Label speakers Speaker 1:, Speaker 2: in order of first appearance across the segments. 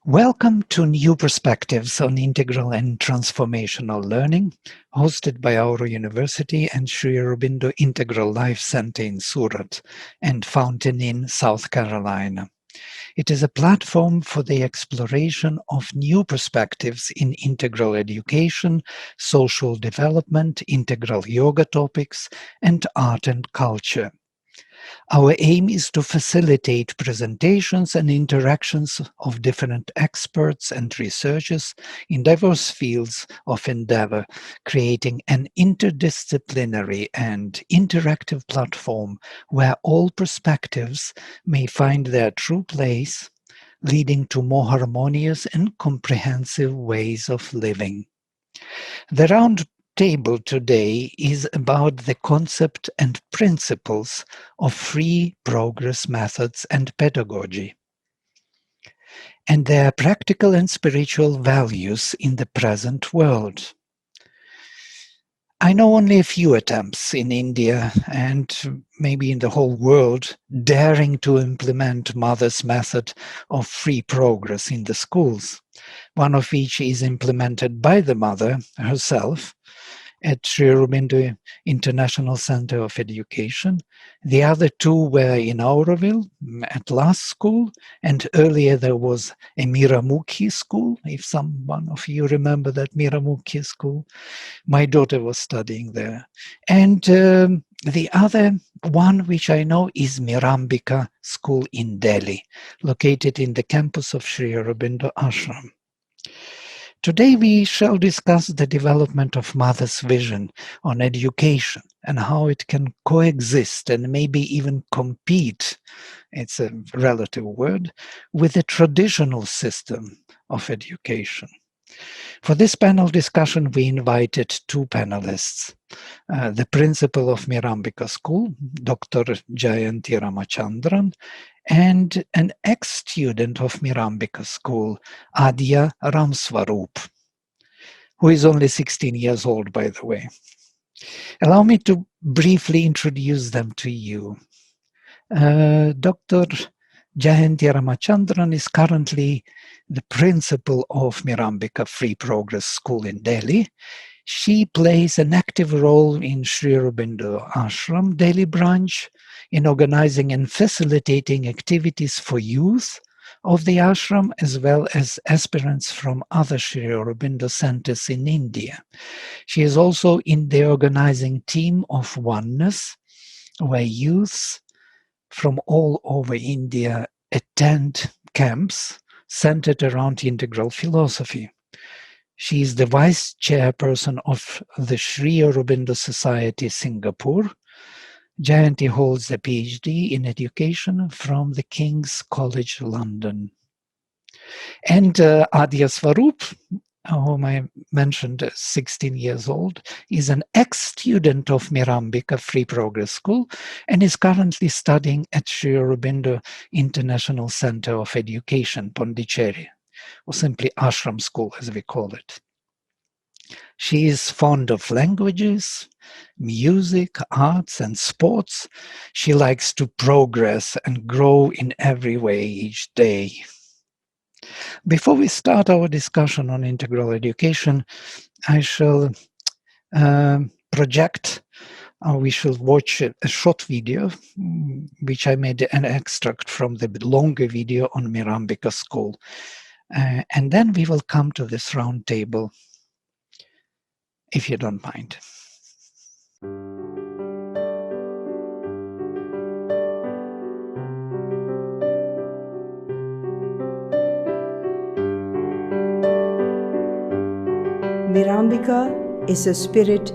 Speaker 1: Welcome to New Perspectives on Integral and Transformational Learning, hosted by Auro University and Sri Aurobindo Integral Life Center in Surat and Fountain Inn, South Carolina. It is a platform for the exploration of new perspectives in integral education, social development, integral yoga topics, and art and culture. Our aim is to facilitate presentations and interactions of different experts and researchers in diverse fields of endeavor, creating an interdisciplinary and interactive platform where all perspectives may find their true place, leading to more harmonious and comprehensive ways of living. The round table today is about the concept and principles of free progress methods and pedagogy, and their practical and spiritual values in the present world. I know only a few attempts in India and maybe in the whole world daring to implement Mother's method of free progress in the schools, one of which is implemented by the mother herself at Sri Aurobindo International Center of Education. The other two were in Auroville at last school, and earlier there was a Mirambika school, if someone of you remember that Mirambika school. My daughter was studying there. And the other one which I know is Mirambika school in Delhi, located in the campus of Sri Aurobindo Ashram. Today we shall discuss the development of Mother's vision on education and how it can coexist and maybe even compete, it's a relative word, with the traditional system of education. For this panel discussion, we invited two panelists, the principal of Mirambika School, Dr. Jayanthy Ramachandran, and an ex-student of Mirambika School, Aadya Ramswaroop, who is only 16 years old, by the way. Allow me to briefly introduce them to you. Dr. Jayanthy Ramachandran is currently the principal of Mirambika Free Progress School in Delhi. She plays an active role in Sri Aurobindo Ashram Delhi branch in organizing and facilitating activities for youth of the ashram as well as aspirants from other Sri Aurobindo centers in India. She is also in the organizing team of Oneness, where youths from all over India attend camps centered around integral philosophy. She is the vice chairperson of the Sri Aurobindo Society Singapore. Jayanthy holds a PhD in education from the King's College London. And Aadya Swaroop, whom I mentioned, 16 years old, is an ex-student of Mirambika Free Progress School and is currently studying at Sri Aurobindo International Center of Education, Pondicherry, or simply Ashram School as we call it. She is fond of languages, music, arts, and sports. She likes to progress and grow in every way each day. Before we start our discussion on integral education, I shall we shall watch a short video, which I made an extract from the longer video on Mirambika School. And then we will come to this round table, if you don't mind.
Speaker 2: Mirambika is a spirit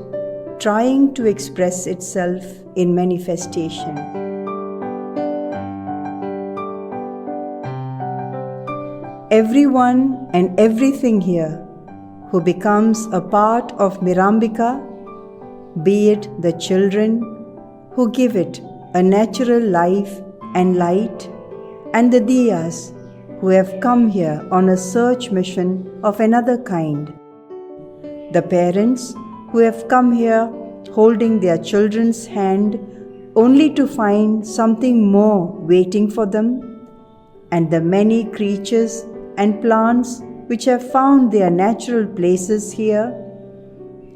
Speaker 2: trying to express itself in manifestation. Everyone and everything here who becomes a part of Mirambika, be it the children who give it a natural life and light, and the diyas who have come here on a search mission of another kind, the parents who have come here holding their children's hand only to find something more waiting for them, and the many creatures and plants which have found their natural places here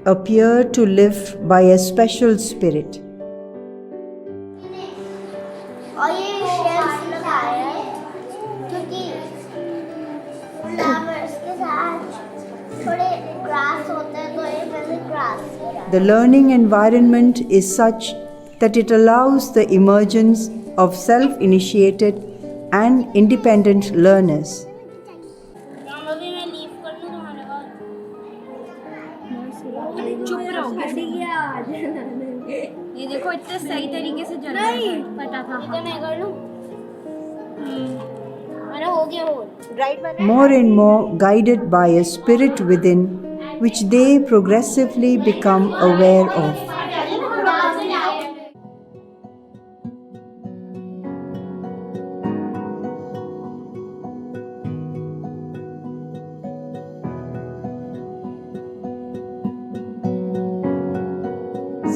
Speaker 2: appear to live by a special spirit.
Speaker 3: और ये shelf लगाया है क्योंकि flowers के साथ थोड़े grass होते हैं तो ये वैसे ग्रास है.
Speaker 2: The learning environment is such that it allows the emergence of self-initiated and independent learners.
Speaker 3: अभी मैं लीव कर लूँ तुम्हारे पास.
Speaker 4: चुप रहो. ये देखो इतने सही तरीके से जल रहा है. पता था.
Speaker 3: इधर मैं कर लूँ. मेरा हो गया वो.
Speaker 2: More and more guided by a spirit within, which they progressively become aware of.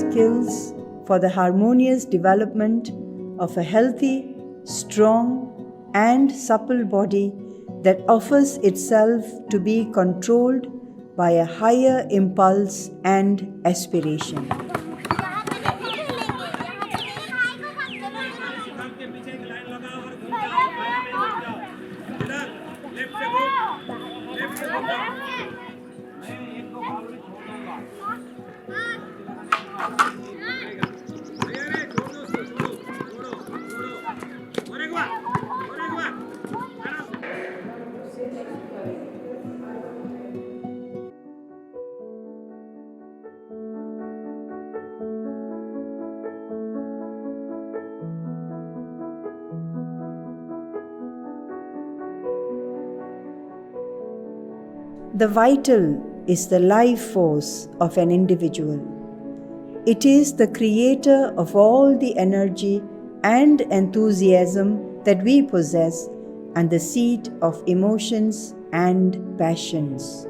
Speaker 2: Skills for the harmonious development of a healthy, strong, and supple body that offers itself to be controlled by a higher impulse and aspiration. The vital is the life force of an individual. It is the creator of all the energy and enthusiasm that we possess and the seat of emotions and passions.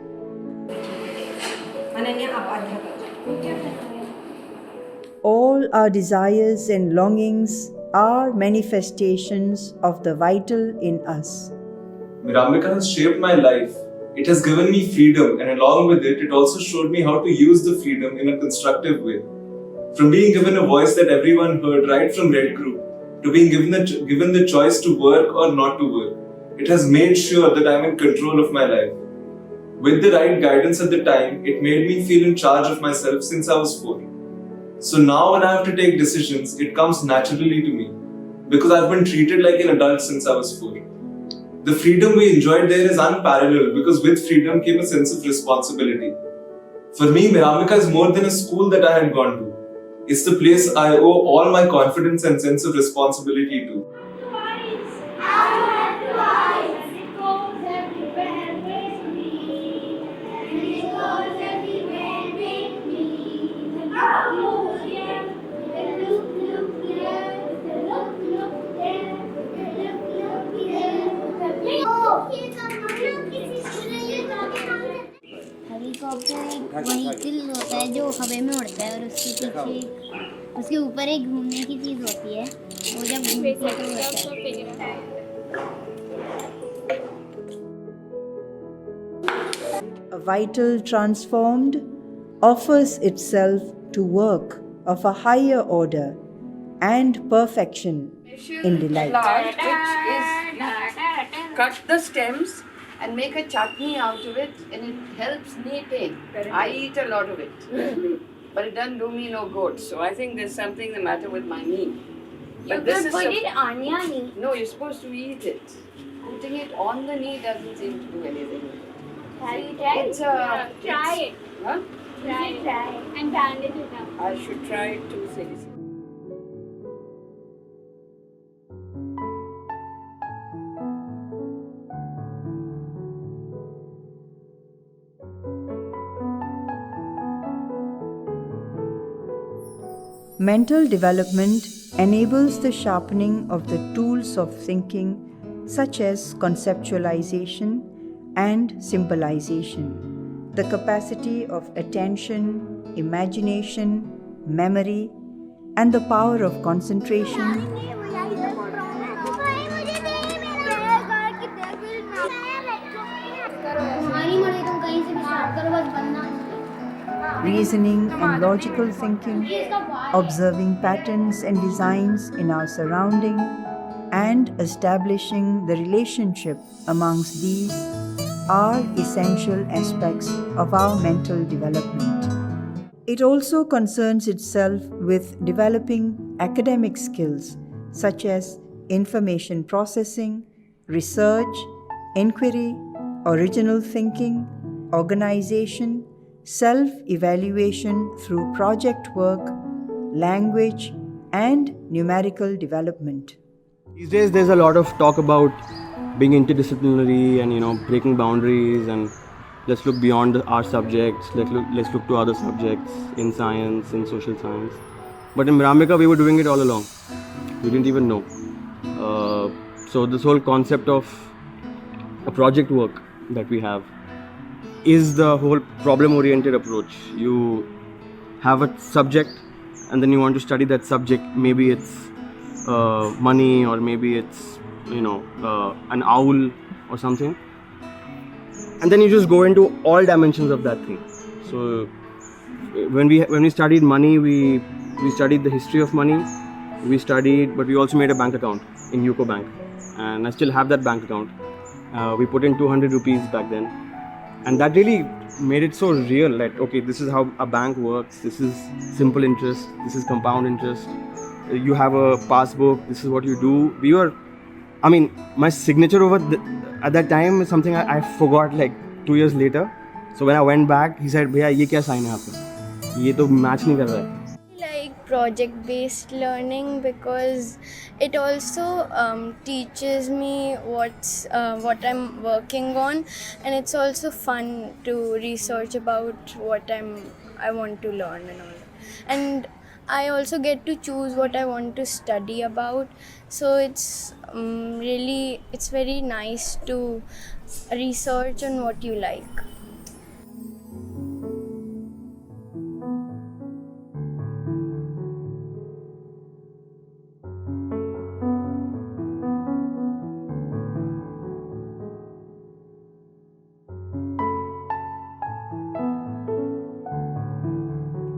Speaker 2: All our desires and longings are manifestations of the vital in us.
Speaker 5: Mirambika has shaped my life. It has given me freedom, and along with it, it also showed me how to use the freedom in a constructive way. From being given a voice that everyone heard right from Red Group, to being given the choice to work or not to work, it has made sure that I am in control of my life. With the right guidance at the time, it made me feel in charge of myself since I was 4. So now when I have to take decisions, it comes naturally to me, because I've been treated like an adult since I was 4. The freedom we enjoyed there is unparalleled because with freedom came a sense of responsibility. For me, Mirambika is more than a school that I had gone to. It's the place I owe all my confidence and sense of responsibility to.
Speaker 3: Helicopter एक vehicle होता है जो हवा में उड़ता है और उसके पीछे उसके ऊपर एक घूमने की चीज़ होती है. वो जब घूमती है तो होता है.
Speaker 2: A vital transformed offers itself to work of a higher order and perfection in delight.
Speaker 6: Plant which is cut the stems and make a chutney out of it, and it helps knee pain. I eat a lot of it, but it doesn't do me no good. So I think there's something the matter with my knee. But this is
Speaker 3: put it on your knee.
Speaker 6: No, you're supposed to eat it. Putting it on the knee doesn't seem to do anything.
Speaker 3: Have you tried?
Speaker 6: Try it. Huh?
Speaker 3: Try it and bandage it up.
Speaker 6: I should try it too. Things.
Speaker 2: Mental development enables the sharpening of the tools of thinking, such as conceptualization and symbolization, the capacity of attention, imagination, memory, and the power of concentration. reasoning and logical thinking, observing patterns and designs in our surrounding, and establishing the relationship amongst these are essential aspects of our mental development. It also concerns itself with developing academic skills such as information processing, research, inquiry, original thinking, organization, self-evaluation through project work, language, and numerical development.
Speaker 7: These days there's a lot of talk about being interdisciplinary and breaking boundaries, and let's look beyond our subjects, let's look to other subjects in science, in social science. But in Mirambika we were doing it all along. We didn't even know. So this whole concept of a project work that we have is the whole problem-oriented approach. You have a subject and then you want to study that subject. Maybe it's money, or maybe it's an owl or something, and then you just go into all dimensions of that thing. So when we studied money, we studied the history of money. But we also made a bank account in UCO Bank, and I still have that bank account. We put in 200 rupees back then, and that really made it so real. Like, okay, this is how a bank works. This is simple interest. This is compound interest. You have a passbook. This is what you do. My signature at that time is something I forgot like 2 years later. So when I went back, he said, "Bhaiya, ye kya sign hai aapka? Ye to match nahi kar raha hai."
Speaker 8: Like project-based learning because it also teaches me what I'm working on, and it's also fun to research about what I want to learn and all. And I also get to choose what I want to study about, so it's very nice to research on what you like.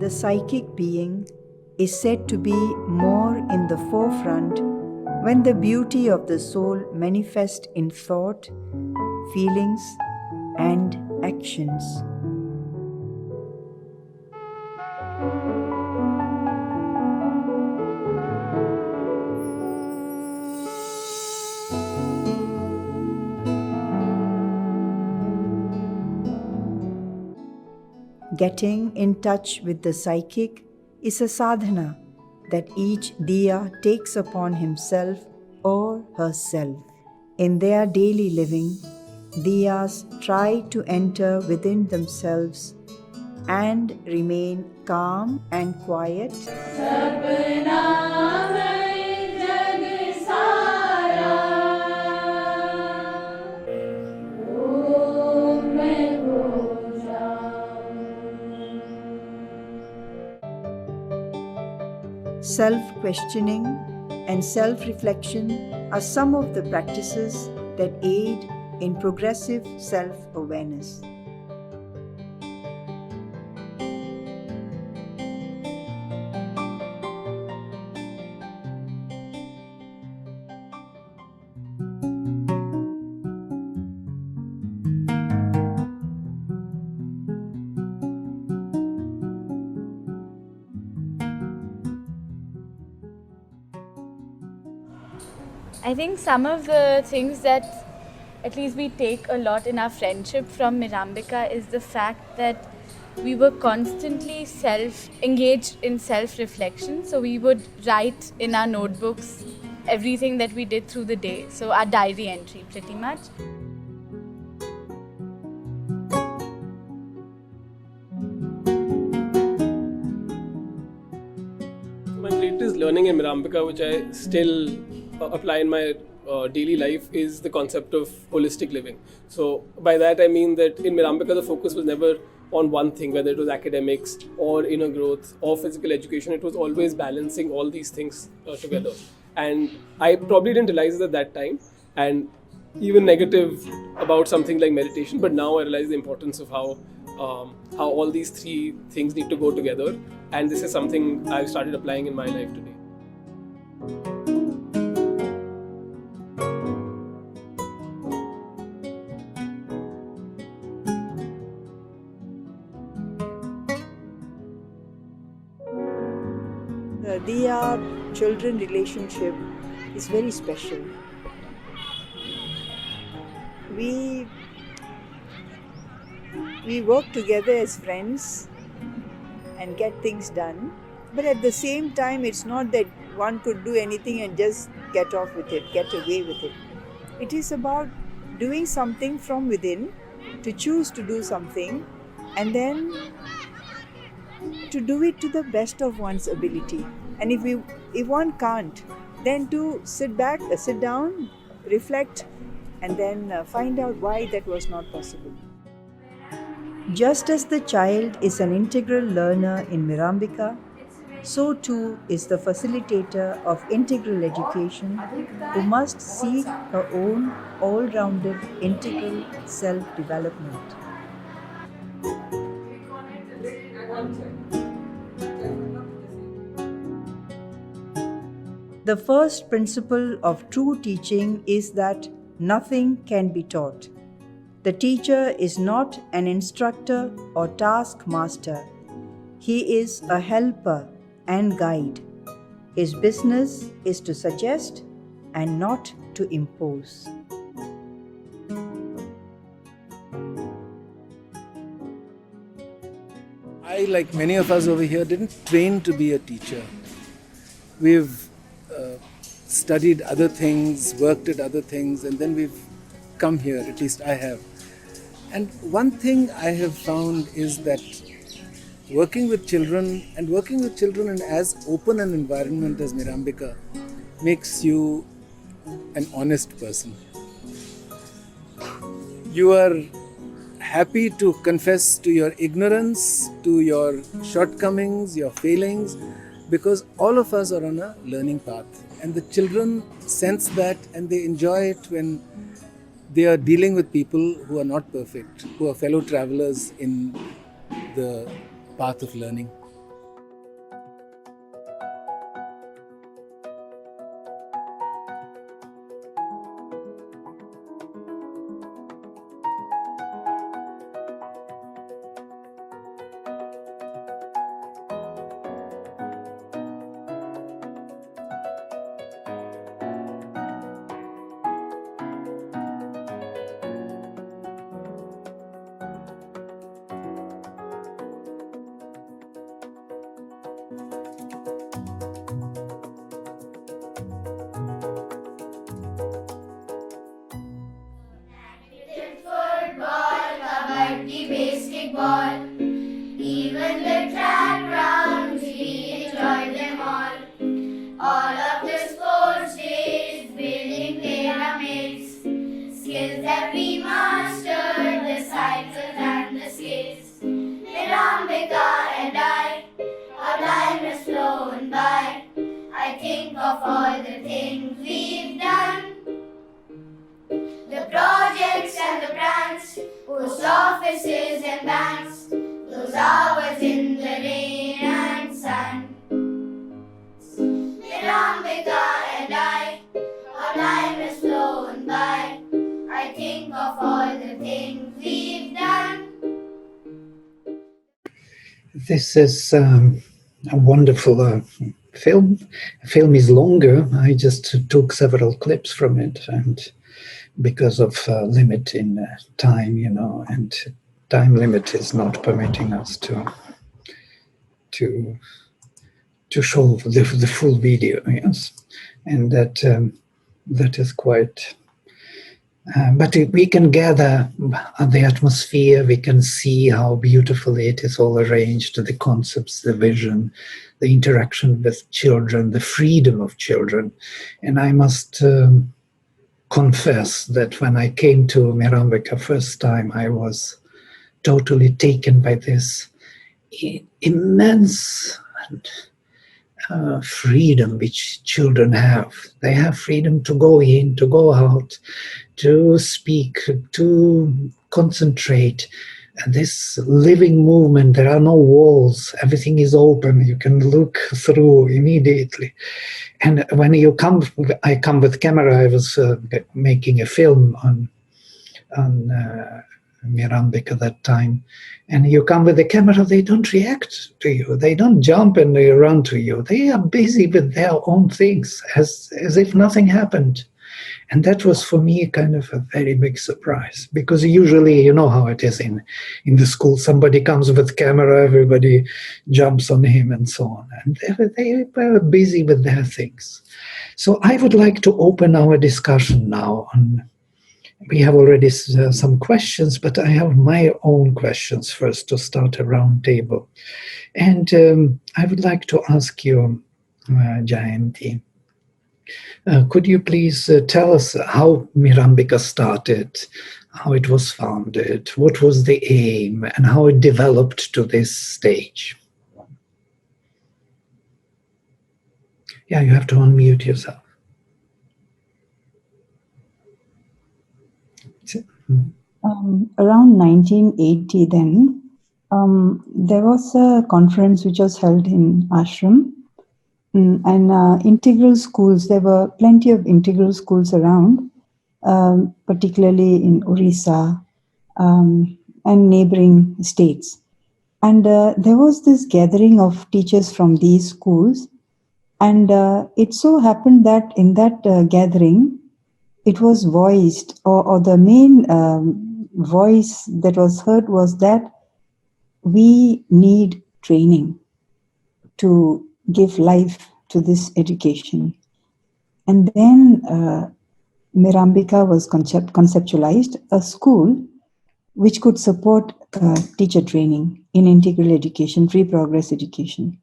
Speaker 2: The psychic being is said to be more in the forefront when the beauty of the soul manifests in thought, feelings, and actions. Getting in touch with the psychic is a sadhana that each diya takes upon himself or herself. In their daily living, diyas try to enter within themselves and remain calm and quiet. Self-questioning and self-reflection are some of the practices that aid in progressive self-awareness.
Speaker 4: I think some of the things that at least we take a lot in our friendship from Mirambika is the fact that we were constantly engaged in self-reflection. So we would write in our notebooks everything that we did through the day. So our diary entry pretty much.
Speaker 9: My greatest learning in Mirambika, which I still apply in my daily life, is the concept of holistic living. So by that I mean that in Mirambika the focus was never on one thing, whether it was academics or inner growth or physical education. It was always balancing all these things together. And I probably didn't realize it at that time, and even negative about something like meditation, but now I realize the importance of how how all these three things need to go together, and this is something I've started applying in my life today.
Speaker 2: The Aadya-children relationship is very special. We work together as friends and get things done, but at the same time it's not that one could do anything and just get off with it, get away with it. It is about doing something from within, to choose to do something, and then to do it to the best of one's ability. And if one can't, then to sit down, reflect, and then find out why that was not possible. Just as the child is an integral learner in Mirambika, so too is the facilitator of integral education, who must seek her own all-rounded integral self-development. The first principle of true teaching is that nothing can be taught. The teacher is not an instructor or taskmaster. He is a helper and guide. His business is to suggest and not to impose.
Speaker 10: I, like many of us over here, didn't train to be a teacher. We've studied other things, worked at other things, and then we've come here, at least I have. And one thing I have found is that working with children in as open an environment as Mirambika makes you an honest person. You are happy to confess to your ignorance, to your shortcomings, your failings, because all of us are on a learning path. And the children sense that, and they enjoy it when they are dealing with people who are not perfect, who are fellow travelers in the path of learning.
Speaker 3: Basketball, even the track rounds, we enjoyed them all. All of the sports days, building pyramids, skills that we mastered, the cycles and the skids. Mirambika and I, our time has flown by. I think of all the things we've done. The projects and the brands, post offices and banks, those hours in the rain and sun. Mirambika and I, our time has flown by. I think of all the things we've done.
Speaker 1: This is a wonderful film. The film is longer. I just took several clips from it, and because of limit in time, and time limit is not permitting us to show the full video, yes, and that is quite. But we can gather the atmosphere. We can see how beautifully it is all arranged. The concepts, the vision, the interaction with children, the freedom of children, and I must. Confess that when I came to Mirambika first time, I was totally taken by this immense freedom which children have. They have freedom to go in, to go out, to speak, to concentrate. this living movement. There are no walls. Everything is open. You can look through immediately. And when I come with camera. I was making a film on Mirambika at that time. And you come with the camera, they don't react to you. They don't jump and they run to you. They are busy with their own things, as if nothing happened. And that was for me kind of a very big surprise, because usually, you know how it is in the school. Somebody comes with camera, everybody jumps on him and so on. And they were busy with their things. So I would like to open our discussion now on. We have already some questions, but I have my own questions first to start a round table. And I would like to ask you, Jayanthy, could you please tell us how Mirambika started, how it was founded, what was the aim, and how it developed to this stage? Yeah, you have to unmute yourself.
Speaker 11: Around 1980 then, there was a conference which was held in ashram, and integral schools, there were plenty of integral schools around, particularly in Orissa and neighboring states. And there was this gathering of teachers from these schools, and it so happened that in that gathering, it was voiced, or the main voice that was heard was that we need training to give life to this education. And then Mirambika was conceptualized, a school which could support teacher training in integral education, free progress education.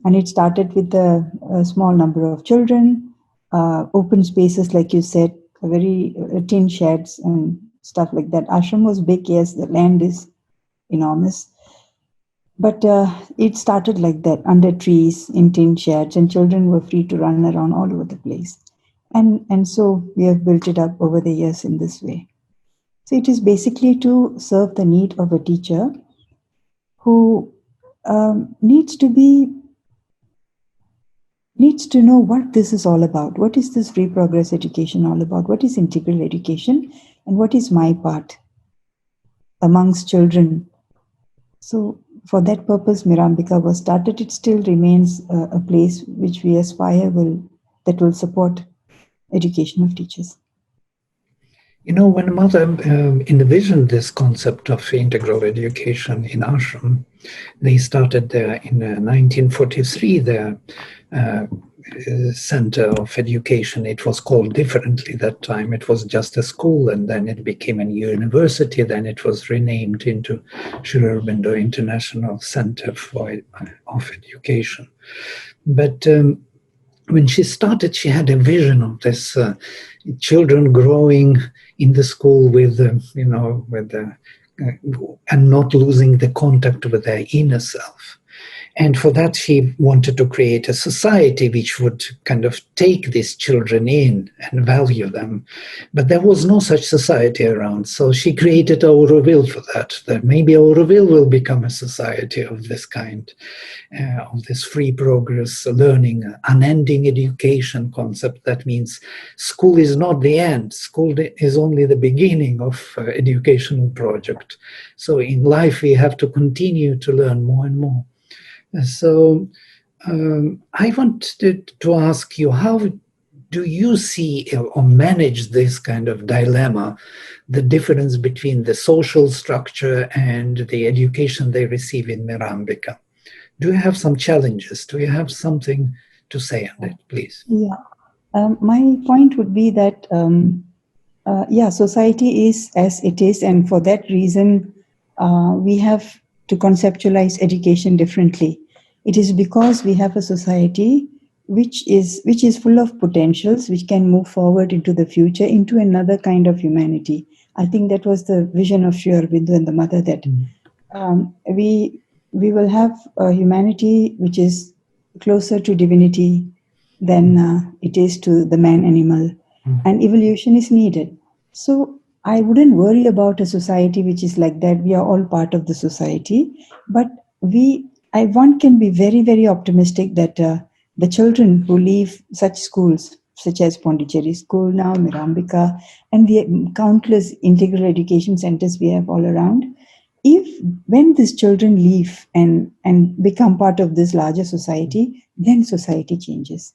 Speaker 11: And it started with a small number of children, open spaces, like you said, very tin sheds and stuff like that. Ashram was big, yes, the land is enormous. But it started like that, under trees, in tin sheds, and children were free to run around all over the place. And so we have built it up over the years in this way. So it is basically to serve the need of a teacher who needs to know what this is all about. What is this free progress education all about? What is integral education? And what is my part amongst children? So for that purpose, Mirambika was started. It still remains a place which we aspire that will support education of teachers.
Speaker 1: You know, when Mother envisioned this concept of integral education in ashram, they started there in 1943, their Center of Education. It was called differently that time. It was just a school, and then it became a university. Then it was renamed into Sri Aurobindo International Center of Education. But when she started, she had a vision of this children growing in the school with and not losing the contact with their inner self. And for that, she wanted to create a society which would kind of take these children in and value them. But there was no such society around. So she created Auroville for that maybe Auroville will become a society of this kind, of this free progress learning, unending education concept. That means school is not the end. School is only the beginning of educational project. So in life, we have to continue to learn more and more. So I wanted to ask you, how do you see or manage this kind of dilemma, the difference between the social structure and the education they receive in Mirambika? Do you have some challenges? Do you have something to say on it, please?
Speaker 11: Yeah, my point would be that, society is as it is, and for that reason, we have to conceptualize education differently. It is because we have a society which is full of potentials, which can move forward into the future, into another kind of humanity. I think that was the vision of Sri Aurobindo and the Mother, that we will have a humanity which is closer to divinity than it is to the man-animal, and evolution is needed. So I wouldn't worry about a society which is like that. We are all part of the society, but one can be very, very optimistic that the children who leave such schools, such as Pondicherry School now, Mirambika, and the countless integral education centers we have all around, if when these children leave and become part of this larger society, then society changes.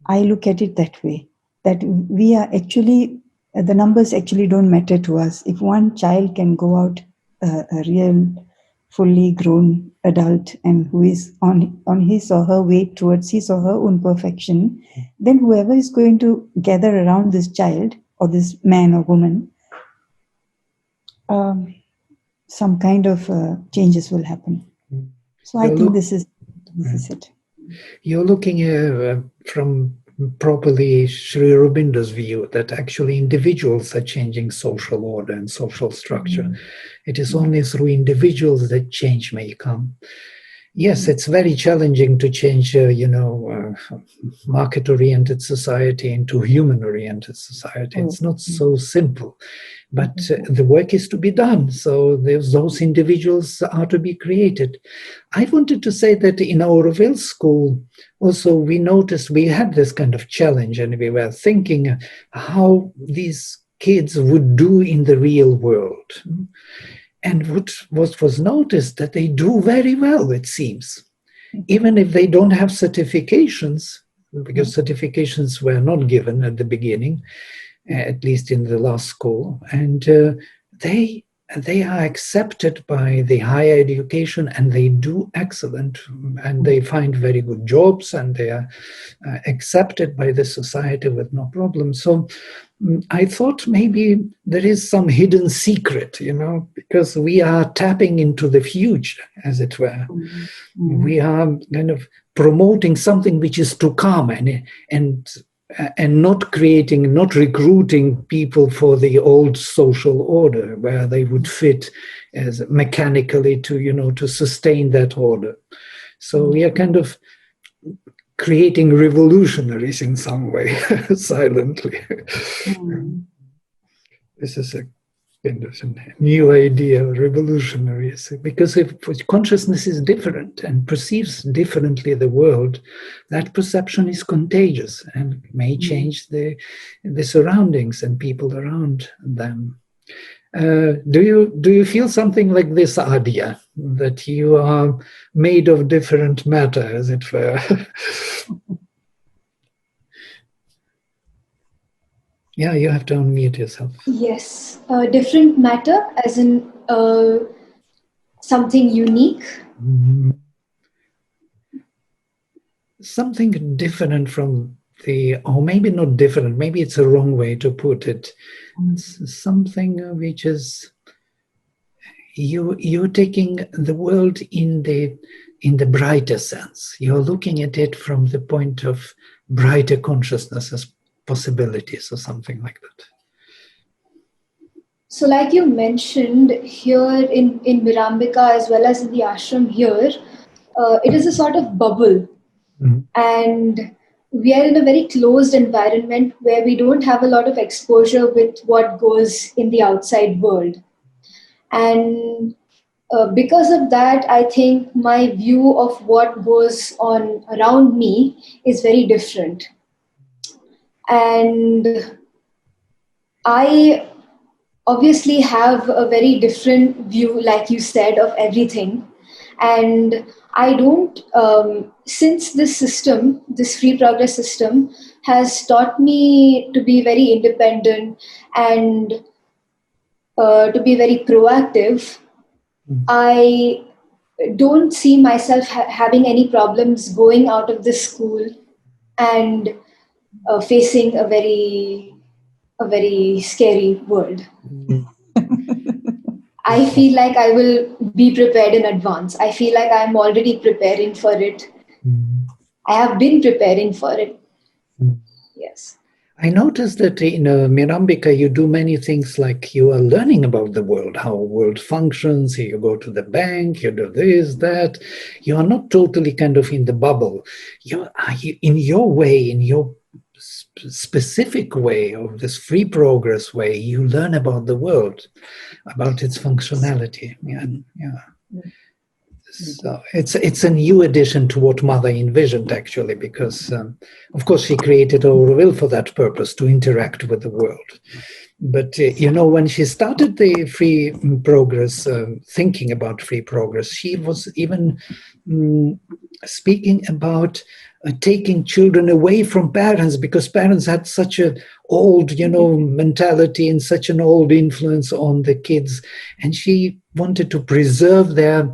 Speaker 11: I look at it that way, that we are actually, the numbers actually don't matter to us. If one child can go out a real, fully grown adult and who is on his or her way towards his or her own perfection, then whoever is going to gather around this child or this man or woman, some kind of changes will happen. So I think this is it.
Speaker 1: You're looking from properly Sri Aurobindo's view that actually individuals are changing social order and social structure. It is only through individuals that change may come. Yes, it's very challenging to change, market-oriented society into human-oriented society. It's not so simple, but the work is to be done. So those individuals are to be created. I wanted to say that in Auroville school, also we noticed we had this kind of challenge, and we were thinking how these kids would do in the real world. And what was noticed that they do very well, it seems, even if they don't have certifications, because certifications were not given at the beginning, at least in the last school, and they are accepted by the higher education, and they do excellent, and they find very good jobs, and they are accepted by the society with no problem. So I thought maybe there is some hidden secret, because we are tapping into the future, as it were. We are kind of promoting something which is to come, and not recruiting people for the old social order where they would fit as mechanically to sustain that order. So we are kind of creating revolutionaries in some way, silently. This is a kind of a new idea, revolutionaries, because if consciousness is different and perceives differently the world, that perception is contagious and may change the surroundings and people around them. Do you feel something like this, Aadya, that you are made of different matter, as it were? Yeah, you have to unmute yourself.
Speaker 12: Yes, different matter as in something unique.
Speaker 1: Something different from or maybe not different, maybe it's a wrong way to put it. It's something which is, you're taking the world in the brighter sense. You're looking at it from the point of brighter consciousness as possibilities or something like that.
Speaker 12: So like you mentioned, here in Mirambika as well as in the ashram here, it is a sort of bubble. And we are in a very closed environment where we don't have a lot of exposure with what goes in the outside world. And because of that, I think my view of what goes on around me is very different. And I obviously have a very different view, like you said, of everything. And I don't, since this system, this free progress system, has taught me to be very independent and to be very proactive, I don't see myself having any problems going out of this school and facing a very scary world. I feel like I will be prepared in advance. I feel like I'm already preparing for it. I have been preparing for it. Yes.
Speaker 1: I noticed that in Mirambika, you do many things, like you are learning about the world, how the world functions. You go to the bank, you do this, that. You are not totally kind of in the bubble. You are in your way, in your specific way, or this free progress way, you learn about the world, about its functionality. And so it's a new addition to what Mother envisioned, actually, because of course she created Auroville for that purpose, to interact with the world. But when she started the free progress, thinking about free progress, she was even speaking about taking children away from parents, because parents had such an old, mentality and such an old influence on the kids, and she wanted to preserve their,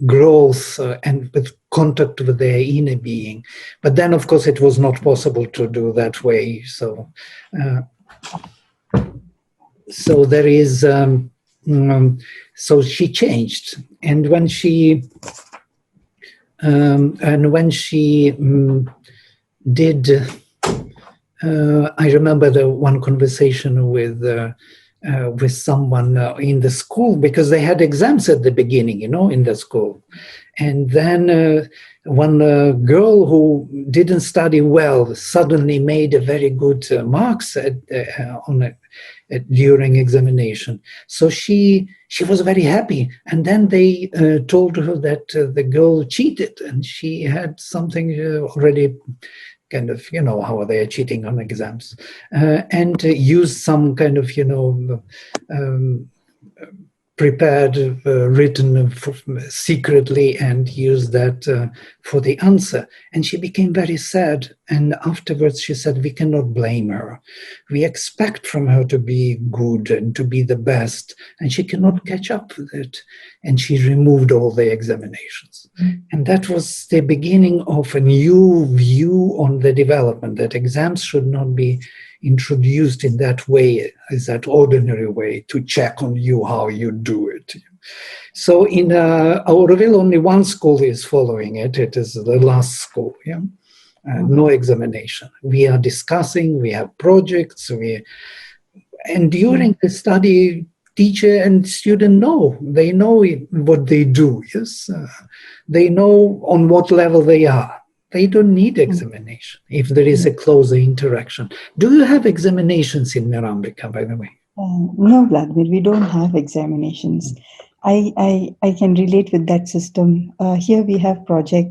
Speaker 1: growth and with contact with their inner being. But then, of course, it was not possible to do that way. So there is. So she changed, and when she. Did, I remember the one conversation with someone in the school, because they had exams at the beginning, in the school. And then one girl who didn't study well suddenly made a very good marks during examination. So she was very happy. And then they told her that the girl cheated, and she had something already kind of, how they are cheating on exams, and used some kind of, prepared, written secretly, and used that for the answer. And she became very sad. And afterwards she said, we cannot blame her. We expect from her to be good and to be the best, and she cannot catch up with it. And she removed all the examinations. And that was the beginning of a new view on the development, that exams should not be introduced in that way, as that ordinary way to check on you how you do it. So in Auroville, only one school is following it. It is the last school. No examination. We are discussing, we have projects, and during the study, teacher and student know. They know what they do, yes? They know on what level they are. They don't need examination if there is a closer interaction. Do you have examinations in Mirambika, by the way?
Speaker 11: No, Vladimir, we don't have examinations. I can relate with that system. Here we have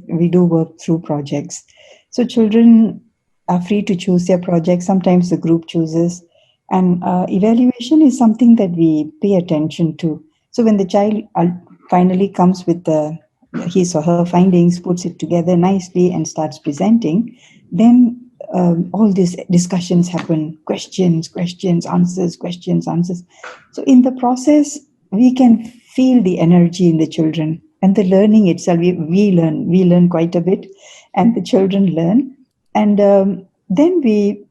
Speaker 11: we do work through projects. So children are free to choose their project. Sometimes the group chooses. And evaluation is something that we pay attention to. So when the child finally comes with his or her findings, puts it together nicely and starts presenting, then all these discussions happen, questions, answers, questions, answers. So in the process, we can feel the energy in the children, and the learning itself, we learn quite a bit, and the children learn. And then we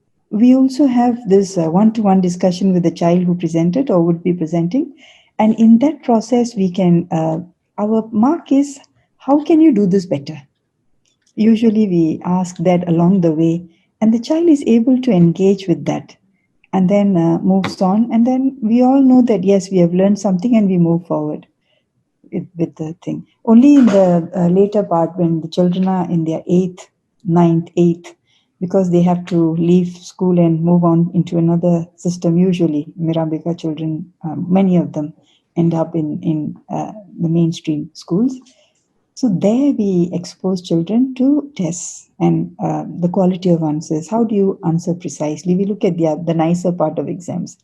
Speaker 11: also have this one-to-one discussion with the child who presented or would be presenting. And in that process, we can, our mark is, how can you do this better? Usually we ask that along the way, and the child is able to engage with that, and then moves on. And then we all know that, yes, we have learned something, and we move forward with the thing. Only in the later part, when the children are in their 8th, because they have to leave school and move on into another system. Usually Mirambika children, many of them end up in the mainstream schools. So there we expose children to tests and the quality of answers. How do you answer precisely? We look at the nicer part of exams.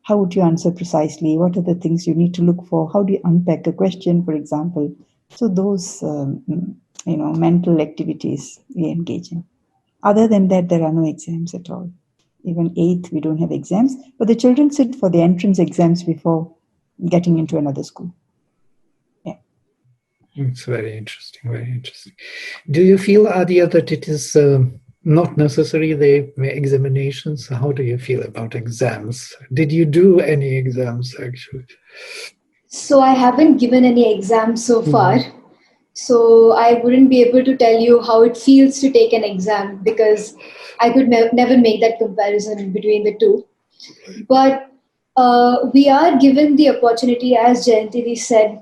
Speaker 11: How would you answer precisely? What are the things you need to look for? How do you unpack a question, for example? So those mental activities we engage in. Other than that, there are no exams at all. Even 8th, we don't have exams. But the children sit for the entrance exams before getting into another school. Yeah.
Speaker 1: It's very interesting, very interesting. Do you feel, Aadya, that it is not necessary, the examinations? How do you feel about exams? Did you do any exams, actually?
Speaker 12: So I haven't given any exams so far. So I wouldn't be able to tell you how it feels to take an exam, because I could never make that comparison between the two. But we are given the opportunity, as Jayanthy said,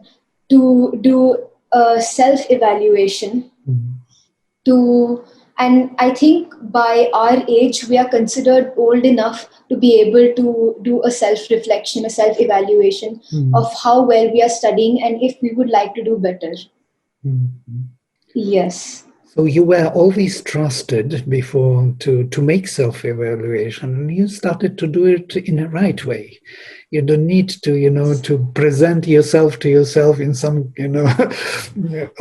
Speaker 12: to do a self-evaluation, to And I think by our age, we are considered old enough to be able to do a self-reflection, a self-evaluation of how well we are studying and if we would like to do better. Yes.
Speaker 1: So you were always trusted before to make self-evaluation, and you started to do it in a right way. You don't need to, to present yourself to yourself in some,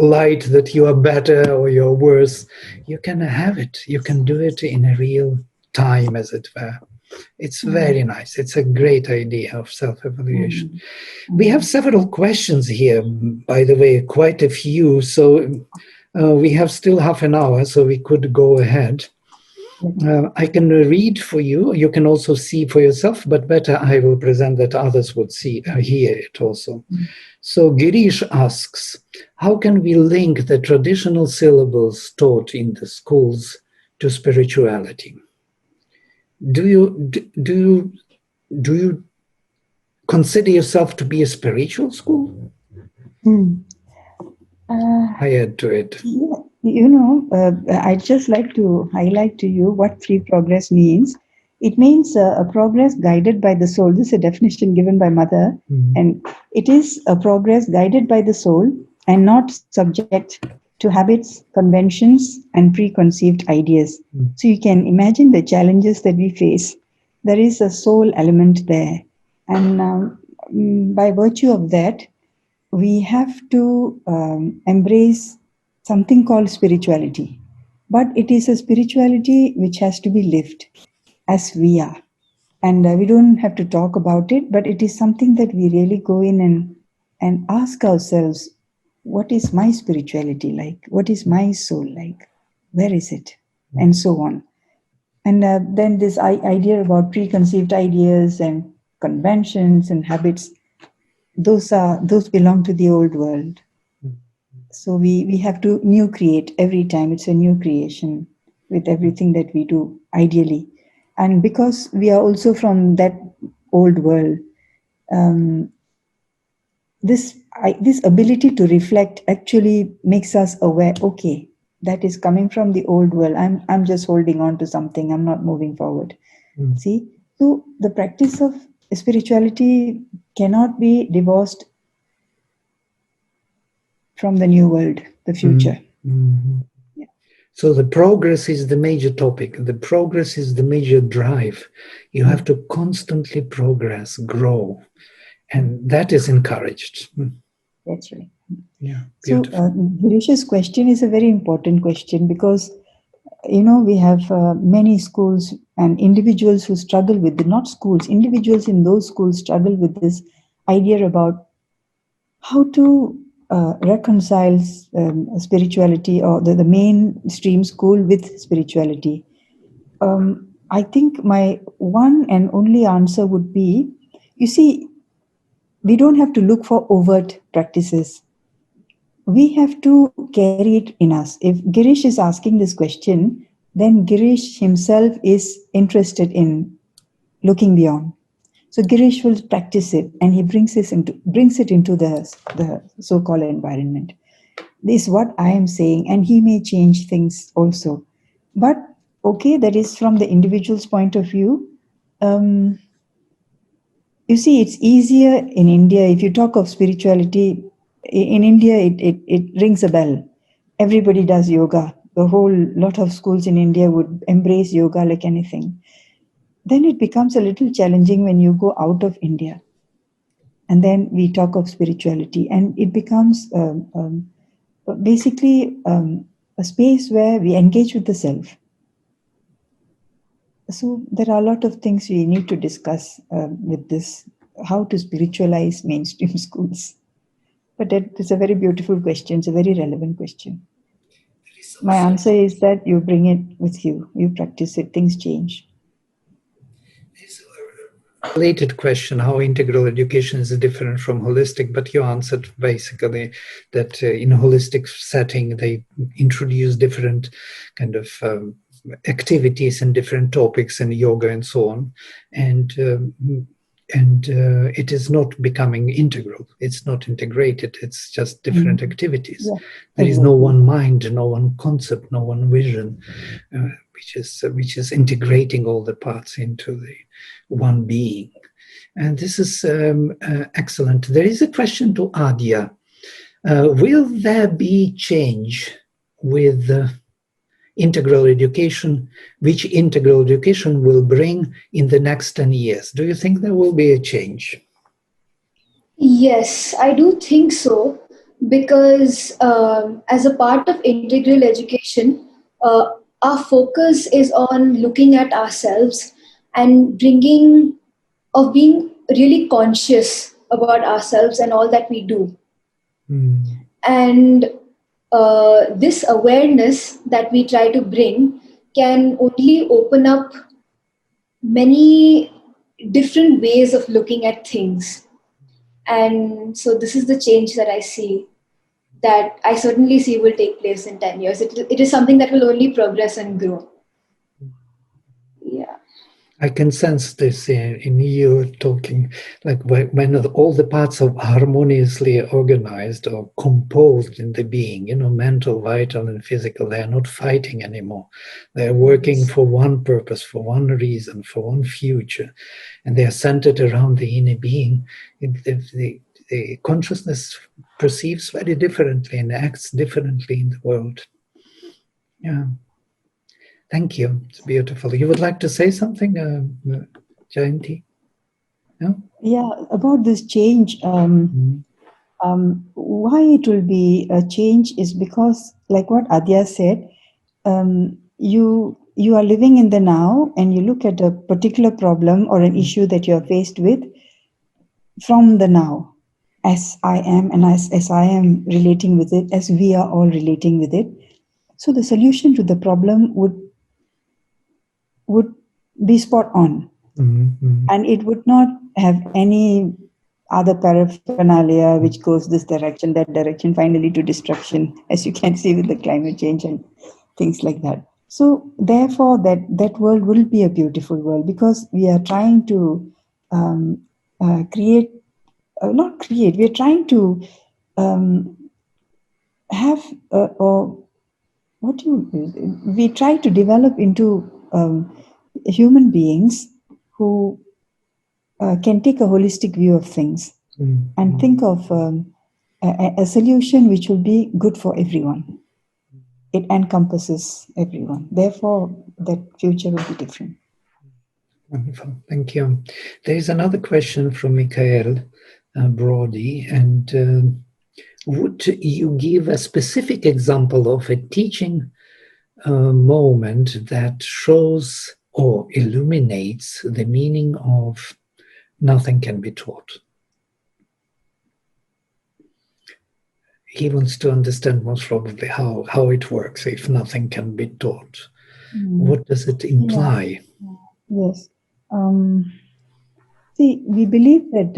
Speaker 1: light that you are better or you're worse. You can have it. You can do it in a real time, as it were. It's very nice. It's a great idea of self-evaluation. We have several questions here, by the way, quite a few. So we have still half an hour, so we could go ahead. I can read for you. You can also see for yourself, but better I will present that others would hear it also. So Girish asks, how can we link the traditional syllables taught in the schools to spirituality? Do you consider yourself to be a spiritual school? I add to it.
Speaker 11: I'd just like to highlight to you what free progress means. It means a progress guided by the soul. This is a definition given by Mother. And it is a progress guided by the soul and not subject to habits, conventions, and preconceived ideas. So you can imagine the challenges that we face. There is a soul element there. And by virtue of that, we have to embrace something called spirituality. But it is a spirituality which has to be lived as we are. And we don't have to talk about it, but it is something that we really go in and ask ourselves, what is my spirituality like? What is my soul like? Where is it? And so on. And then this idea about preconceived ideas and conventions and habits, those belong to the old world. So we have to new create every time. It's a new creation with everything that we do, ideally. And because we are also from that old world, this ability to reflect actually makes us aware, okay, that is coming from the old world. I'm just holding on to something. I'm not moving forward. See? So the practice of spirituality cannot be divorced from the new world, the future.
Speaker 1: Yeah. So the progress is the major topic. The progress is the major drive. You have to constantly progress, grow, and that is encouraged.
Speaker 11: That's right.
Speaker 1: Yeah.
Speaker 11: Beautiful. So Girish's question is a very important question because, we have many schools and individuals who struggle with not schools, individuals in those schools struggle with this idea about how to reconcile spirituality or the mainstream school with spirituality. I think my one and only answer would be, you see, we don't have to look for overt practices. We have to carry it in us. If Girish is asking this question, then Girish himself is interested in looking beyond. So Girish will practice it, and he brings it into the so-called environment. This is what I am saying, and he may change things also. But okay, that is from the individual's point of view. You see, it's easier in India. If you talk of spirituality, in India, it rings a bell. Everybody does yoga. The whole lot of schools in India would embrace yoga like anything. Then it becomes a little challenging when you go out of India. And then we talk of spirituality, and it becomes basically a space where we engage with the self. So there are a lot of things we need to discuss with this, how to spiritualize mainstream schools. But that is a very beautiful question. It's a very relevant question. My answer is that you bring it with you. You practice it. Things change.
Speaker 1: Related question, how integral education is different from holistic, but you answered basically that in a holistic setting, they introduce different kind of activities and different topics and yoga and so on. And And it is not becoming integral. It's not integrated. It's just different activities.
Speaker 11: Yeah,
Speaker 1: There is no
Speaker 11: exactly.
Speaker 1: one mind, no one concept, no one vision, which is integrating all the parts into the one being. And this is excellent. There is a question to Aadya. Will there be change with integral education, which integral education will bring in the next 10 years? Do you think there will be a change?
Speaker 12: Yes, I do think so, because as a part of integral education, our focus is on looking at ourselves and being really conscious about ourselves and all that we do. And this awareness that we try to bring can only open up many different ways of looking at things. And so this is the change that I see, that I certainly see will take place in 10 years. It is something that will only progress and grow. Yeah.
Speaker 1: I can sense this in you talking, like when all the parts are harmoniously organized or composed in the being, mental, vital, and physical, they are not fighting anymore. They are working for one purpose, for one reason, for one future, and they are centered around the inner being. The consciousness perceives very differently and acts differently in the world. Yeah. Thank you. It's beautiful. You would like to say something, Jayanthy? No?
Speaker 11: Yeah, about this change, why it will be a change is because, like what Aadya said, you are living in the now and you look at a particular problem or an issue that you are faced with from the now, as I am and as I am relating with it, as we are all relating with it. So the solution to the problem would be spot on. And it would not have any other paraphernalia which goes this direction, that direction, finally to destruction, as you can see with the climate change and things like that. So therefore, that world will be a beautiful world, because we are trying to we're trying to have, we try to develop into human beings who can take a holistic view of things and think of a solution which will be good for everyone. It encompasses everyone. Therefore, that future will be different.
Speaker 1: Wonderful. Thank you. There is another question from Michael Brody. And would you give a specific example of a teaching moment that shows or illuminates the meaning of nothing can be taught? He wants to understand most probably how it works if nothing can be taught. What does it imply?
Speaker 11: Yeah. Yes. See, we believe that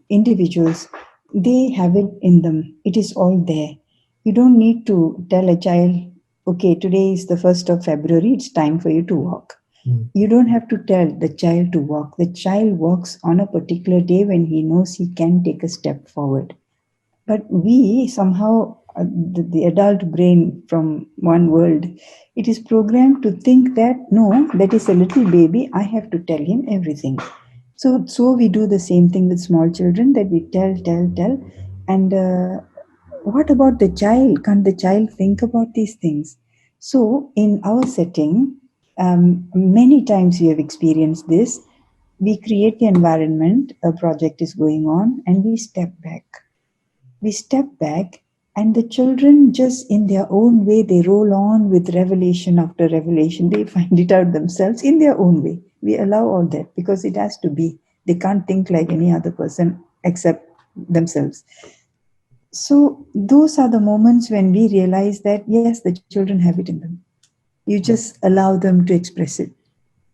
Speaker 11: individuals, they have it in them. It is all there. You don't need to tell a child, okay, today is the 1st of February, it's time for you to walk. You don't have to tell the child to walk. The child walks on a particular day when he knows he can take a step forward. But we somehow, the adult brain from one world, it is programmed to think that, no, that is a little baby, I have to tell him everything. So we do the same thing with small children, that we tell. And what about the child? Can't the child think about these things? So in our setting, many times we have experienced this. We create the environment, a project is going on, and we step back. And the children, just in their own way, they roll on with revelation after revelation. They find it out themselves in their own way. We allow all that because it has to be. They can't think like any other person except themselves. So those are the moments when we realize that, yes, the children have it in them. You just allow them to express it.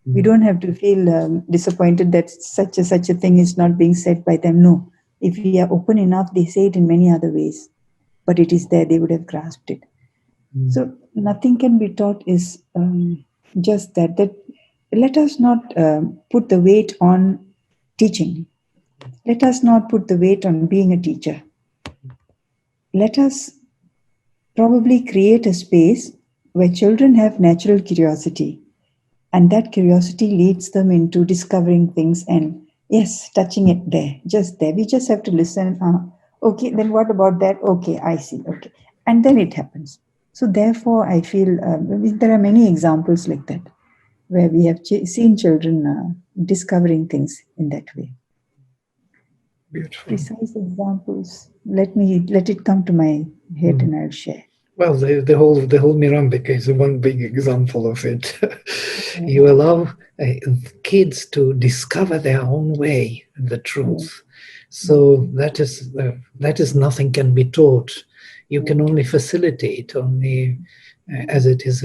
Speaker 11: We don't have to feel disappointed that such a thing is not being said by them. No. If we are open enough, they say it in many other ways. But it is there, they would have grasped it. So nothing can be taught is just that let us not put the weight on teaching. Let us not put the weight on being a teacher. Let us probably create a space where children have natural curiosity, and that curiosity leads them into discovering things and, yes, touching it there, just there. We just have to listen. Okay, then what about that? Okay, I see. Okay. And then it happens. So therefore, I feel there are many examples like that, where we have seen children discovering things in that way.
Speaker 1: Beautiful.
Speaker 11: Precise examples. Let it come to my head and I'll share.
Speaker 1: Well, the whole Mirambika is one big example of it. You allow kids to discover their own way, the truth. So that is nothing can be taught. You can only facilitate, only as it is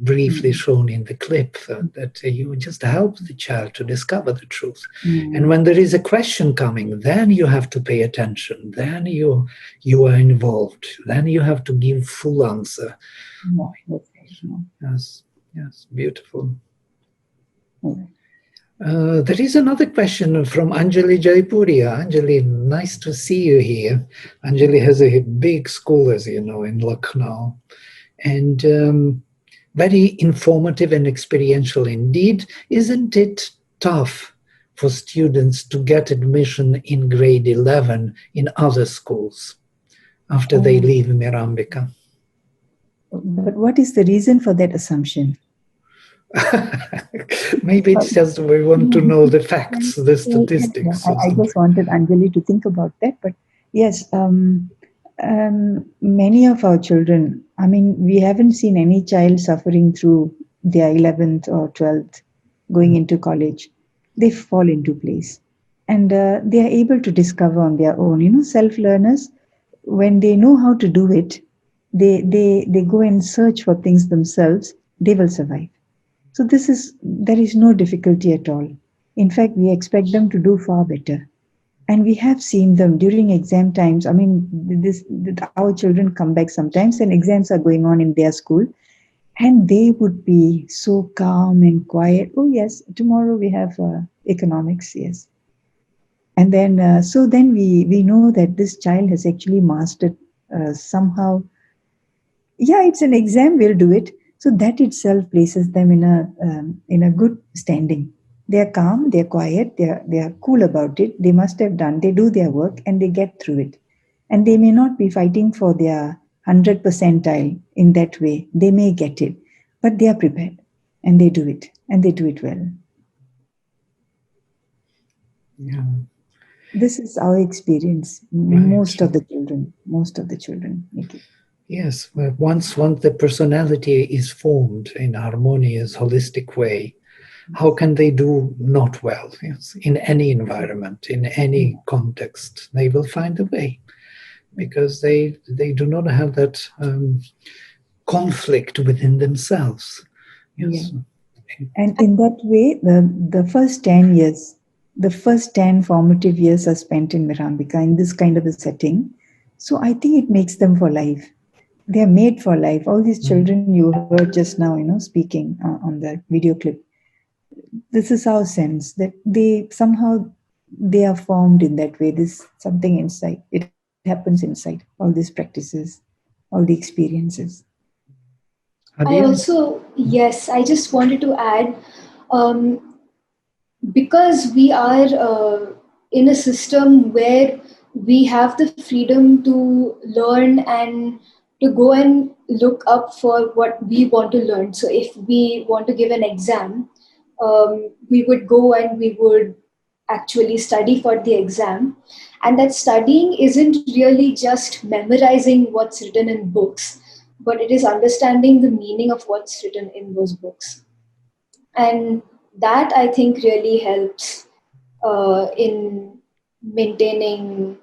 Speaker 1: briefly shown in the clip, that you just help the child to discover the truth. And when there is a question coming, then you have to pay attention. Then you are involved. Then you have to give full answer. Yes, beautiful. There is another question from Anjali Jaipuria. Anjali, nice to see you here. Anjali has a big school, as you know, in Lucknow. And very informative and experiential indeed. Isn't it tough for students to get admission in grade 11 in other schools after they leave Mirambika?
Speaker 11: But what is the reason for that assumption?
Speaker 1: Maybe it's just we want to know the facts, the statistics.
Speaker 11: I just wanted Anjali to think about that. But yes, many of our children, I mean, we haven't seen any child suffering through their 11th or 12th going into college. They fall into place and they are able to discover on their own. You know, self-learners, when they know how to do it, they go and search for things themselves, they will survive. So there is no difficulty at all. In fact, we expect them to do far better. And we have seen them during exam times. I mean, our children come back sometimes and exams are going on in their school. And they would be so calm and quiet. Oh, yes, tomorrow we have economics, yes. And then, so then we know that this child has actually mastered somehow. Yeah, it's an exam, we'll do it. So that itself places them in a good standing. They're calm, they're quiet, they're cool about it. They must have done, they do their work and they get through it. And they may not be fighting for their 100 percentile in that way. They may get it, but they are prepared and they do it and they do it well.
Speaker 1: Yeah.
Speaker 11: This is our experience. Right. Most of the children make it.
Speaker 1: Yes, but once the personality is formed in a harmonious, holistic way, how can they do not well? Yes, in any environment, in any context, they will find a way, because they do not have that conflict within themselves. Yes.
Speaker 11: Yeah. And in that way, the first 10 years, the first 10 formative years are spent in Mirambika in this kind of a setting. So I think it makes them for life. They are made for life. All these children you heard just now, speaking on the video clip. This is our sense that they are formed in that way. There's something inside. It happens inside all these practices, all the experiences.
Speaker 12: I just wanted to add, because we are in a system where we have the freedom to learn and to go and look up for what we want to learn. So if we want to give an exam, we would go and we would actually study for the exam. And that studying isn't really just memorizing what's written in books, but it is understanding the meaning of what's written in those books. And that, I think, really helps in maintaining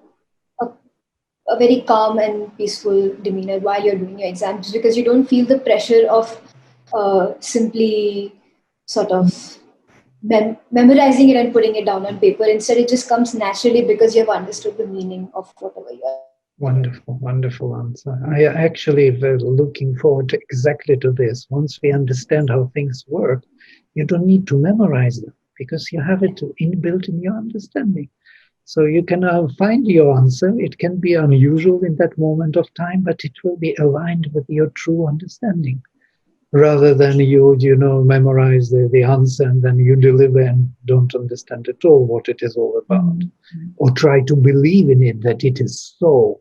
Speaker 12: a very calm and peaceful demeanor while you're doing your exams, because you don't feel the pressure of simply sort of memorizing it and putting it down on paper. Instead, it just comes naturally because you have understood the meaning of whatever you are.
Speaker 1: Wonderful answer. I actually were looking forward to exactly to this. Once we understand how things work, you don't need to memorize them. because you have it inbuilt in your understanding. So you can find your answer. It can be unusual in that moment of time, but it will be aligned with your true understanding, rather than you memorize the answer and then you deliver and don't understand at all what it is all about, or try to believe in it that it is so.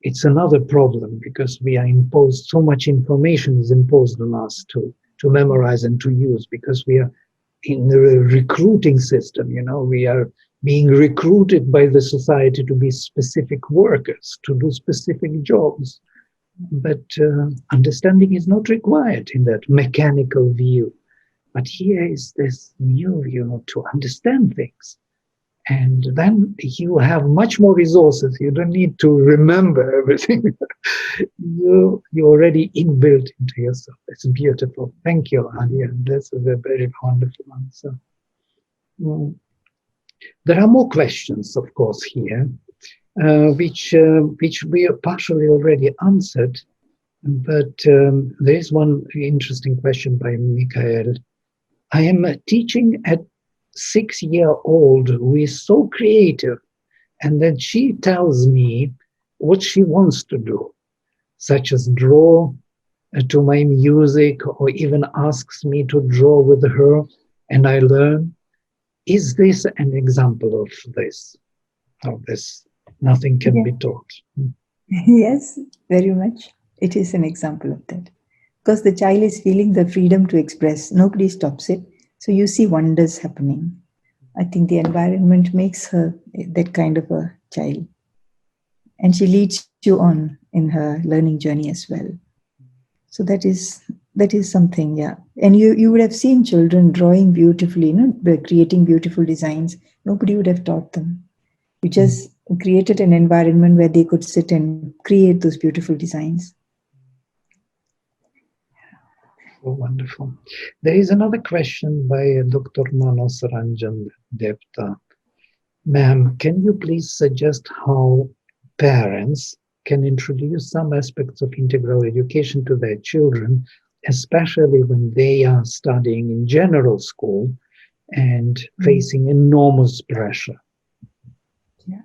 Speaker 1: It's another problem, because we are imposed, so much information is imposed on us to memorize and to use, because we are in the recruiting system. We are being recruited by the society to be specific workers, to do specific jobs. But understanding is not required in that mechanical view. But here is this new view to understand things. And then you have much more resources. You don't need to remember everything. you already inbuilt into yourself. It's beautiful. Thank you, Aadya. This is a very wonderful answer. There are more questions, of course, here, which we partially already answered. But there is one interesting question by Michael. I am teaching a 6-year-old who is so creative, and then she tells me what she wants to do, such as draw to my music, or even asks me to draw with her, and I learn. Is this an example of this? Nothing can be taught.
Speaker 11: Yes, very much. It is an example of that. Because the child is feeling the freedom to express. Nobody stops it. So you see wonders happening. I think the environment makes her that kind of a child. And she leads you on in her learning journey as well. So that is something, yeah. And you would have seen children drawing beautifully, creating beautiful designs. Nobody would have taught them. You just created an environment where they could sit and create those beautiful designs.
Speaker 1: Oh, wonderful. There is another question by Dr. Manos Ranjan Devta. Ma'am, can you please suggest how parents can introduce some aspects of integral education to their children, especially when they are studying in general school and facing enormous pressure?
Speaker 11: Yeah.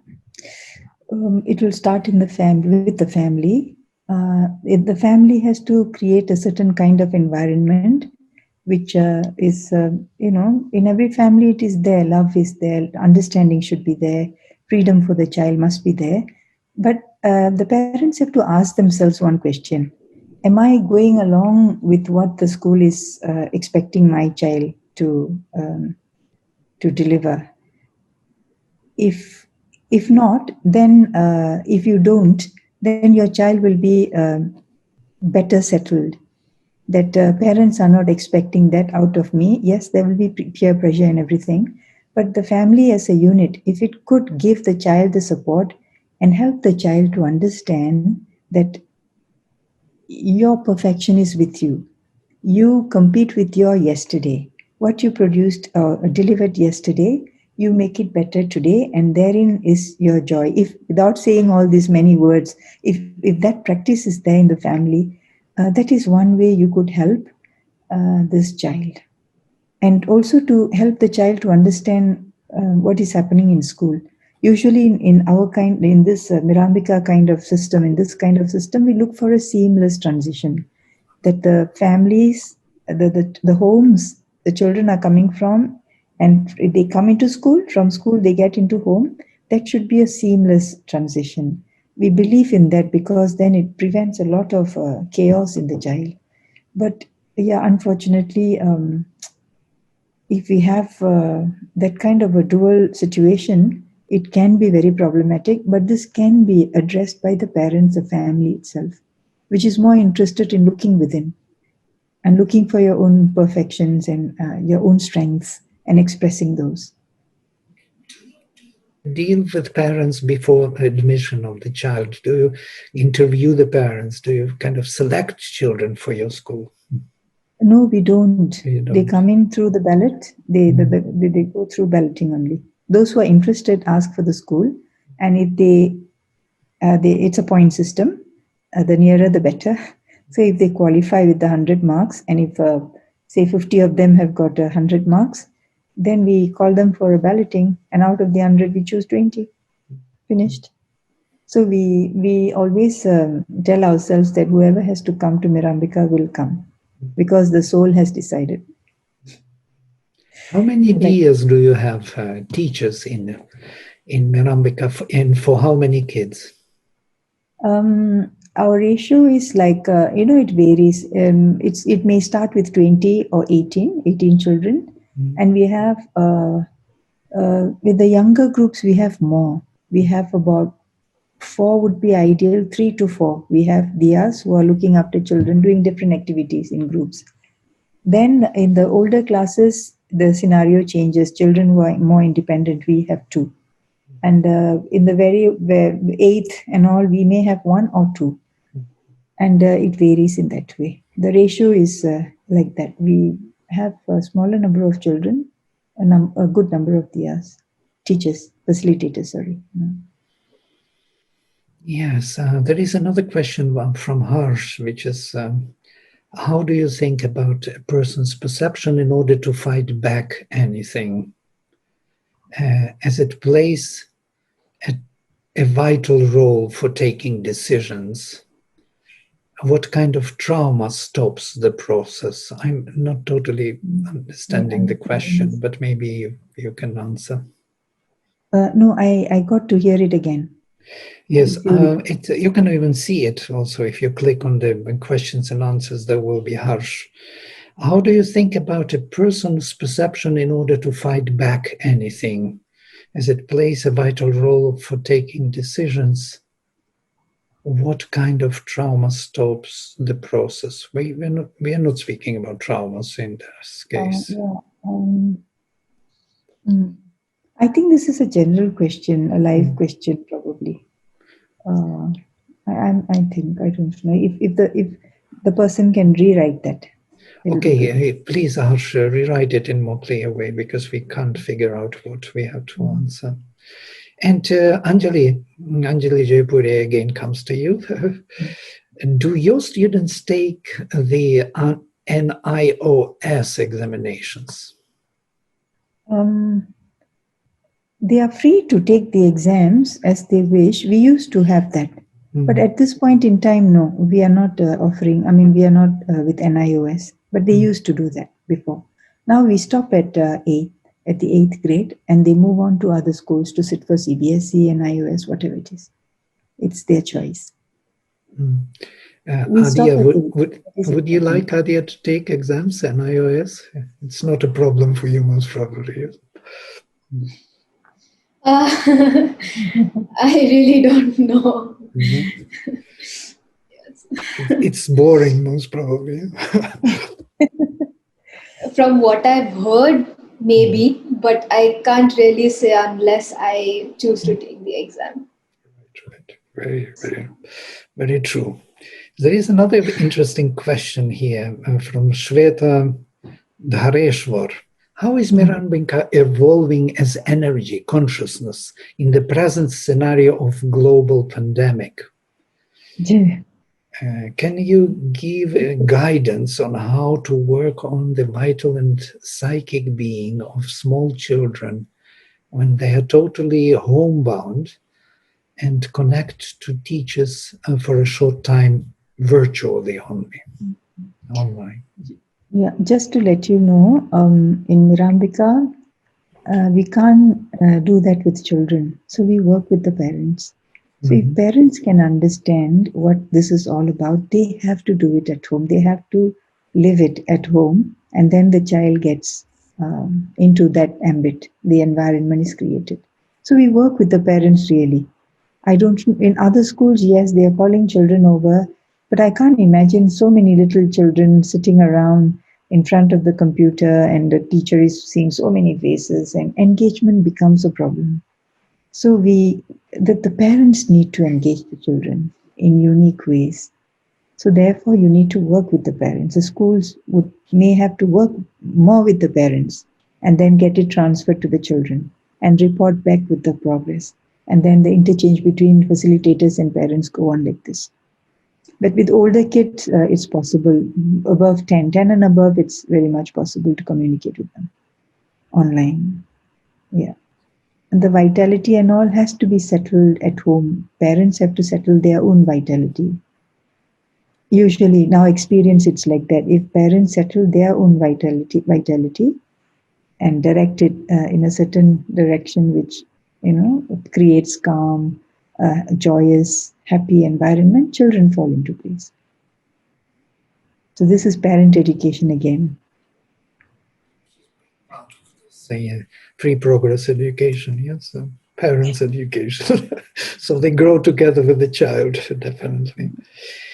Speaker 11: It will start in the family, with the family. The family has to create a certain kind of environment, which is, in every family it is there, love is there, understanding should be there, freedom for the child must be there. But the parents have to ask themselves one question. Am I going along with what the school is expecting my child to deliver? If not, then if you don't, then your child will be better settled. That parents are not expecting that out of me. Yes, there will be peer pressure and everything, but the family as a unit, if it could give the child the support and help the child to understand that your perfection is with you. You compete with your yesterday. What you produced or delivered yesterday, you make it better today, and therein is your joy. If without saying all these many words, if that practice is there in the family, that is one way you could help this child, and also to help the child to understand what is happening in school. Usually, in this Mirambika kind of system, we look for a seamless transition. That the families, the homes the children are coming from, and they come into school, from school they get into home, that should be a seamless transition. We believe in that because then it prevents a lot of chaos in the child. But yeah, unfortunately, if we have that kind of a dual situation, it can be very problematic, but this can be addressed by the parents, the family itself, which is more interested in looking within and looking for your own perfections and your own strengths and expressing those.
Speaker 1: Deal with parents before admission of the child? Do you interview the parents? Do you kind of select children for your school?
Speaker 11: No, we don't. They come in through the ballot. They go through balloting only. Those who are interested ask for the school, and if it's a point system. The nearer the better. So if they qualify with the 100 marks, and if say 50 of them have got 100 marks, Then we call them for a balloting, and out of the 100, we choose 20. Finished. So we always tell ourselves that whoever has to come to Mirambika will come, because the soul has decided.
Speaker 1: How many DEs do you have teachers in Mirambika, and for how many kids?
Speaker 11: Our ratio is like, it varies. It may start with 20 or 18 children. And we have, with the younger groups, we have more. We have about 4 would be ideal, 3 to 4. We have Diyas who are looking after children, doing different activities in groups. Then in the older classes, the scenario changes. Children who are more independent, we have 2. And in the very 8th and all, we may have 1 or 2. And it varies in that way. The ratio is like that. We have a smaller number of children, a good number of Diyas, teachers, facilitators, sorry.
Speaker 1: Yes, there is another question from Harsh, which is, how do you think about a person's perception in order to fight back anything? As it plays a vital role for taking decisions, what kind of trauma stops the process? I'm not totally understanding the question, but maybe you can answer.
Speaker 11: No, I got to hear it again.
Speaker 1: Yes, you can even see it also. If you click on the questions and answers, there will be Harsh. How do you think about a person's perception in order to fight back anything, as it plays a vital role for taking decisions? What kind of trauma stops the process? We are not speaking about traumas in this case.
Speaker 11: I think this is a general question, a live question, probably. I think, I don't know if the person can rewrite that.
Speaker 1: Okay, please, Harsh, rewrite it in more clear way, because we can't figure out what we have to answer. And Anjali Jaipure again comes to you. Do your students take the NIOS examinations?
Speaker 11: They are free to take the exams as they wish. We used to have that. But at this point in time, no, we are not offering, we are not with NIOS, but they used to do that before. Now we stop at the 8th grade, and they move on to other schools to sit for CBSE and IOS, whatever it is. It's their choice.
Speaker 1: Aadya, would you like Aadya to take exams and iOS? It's not a problem for you, most probably.
Speaker 12: I really don't know.
Speaker 1: Yes. It's boring, most probably.
Speaker 12: From what I've heard, maybe, but I can't really say unless I choose to take the exam.
Speaker 1: Right. Very, very, very true. There is another interesting question here from Shweta Dhareshwar. How is Mirambika evolving as energy, consciousness in the present scenario of global pandemic? Can you give guidance on how to work on the vital and psychic being of small children when they are totally homebound and connect to teachers for a short time virtually only, online?
Speaker 11: Yeah, just to let you know, in Mirambika, we can't do that with children. So we work with the parents. So if parents can understand what this is all about, they have to do it at home. They have to live it at home. And then the child gets into that ambit. The environment is created. So we work with the parents really. In other schools, yes, they are calling children over. But I can't imagine so many little children sitting around in front of the computer and the teacher is seeing so many faces, and engagement becomes a problem. So the parents need to engage the children in unique ways. So therefore, you need to work with the parents. The schools may have to work more with the parents and then get it transferred to the children and report back with the progress. And then the interchange between facilitators and parents go on like this. But with older kids, it's possible. Above 10 and above, it's very much possible to communicate with them. online. Yeah. And the vitality and all has to be settled at home. Parents have to settle their own vitality. Usually, now experience it's like that. If parents settle their own vitality and direct it in a certain direction, which creates calm, joyous, happy environment, children fall into place. So this is parent education again.
Speaker 1: Say free progress education, yes, parents education. So they grow together with the child, definitely.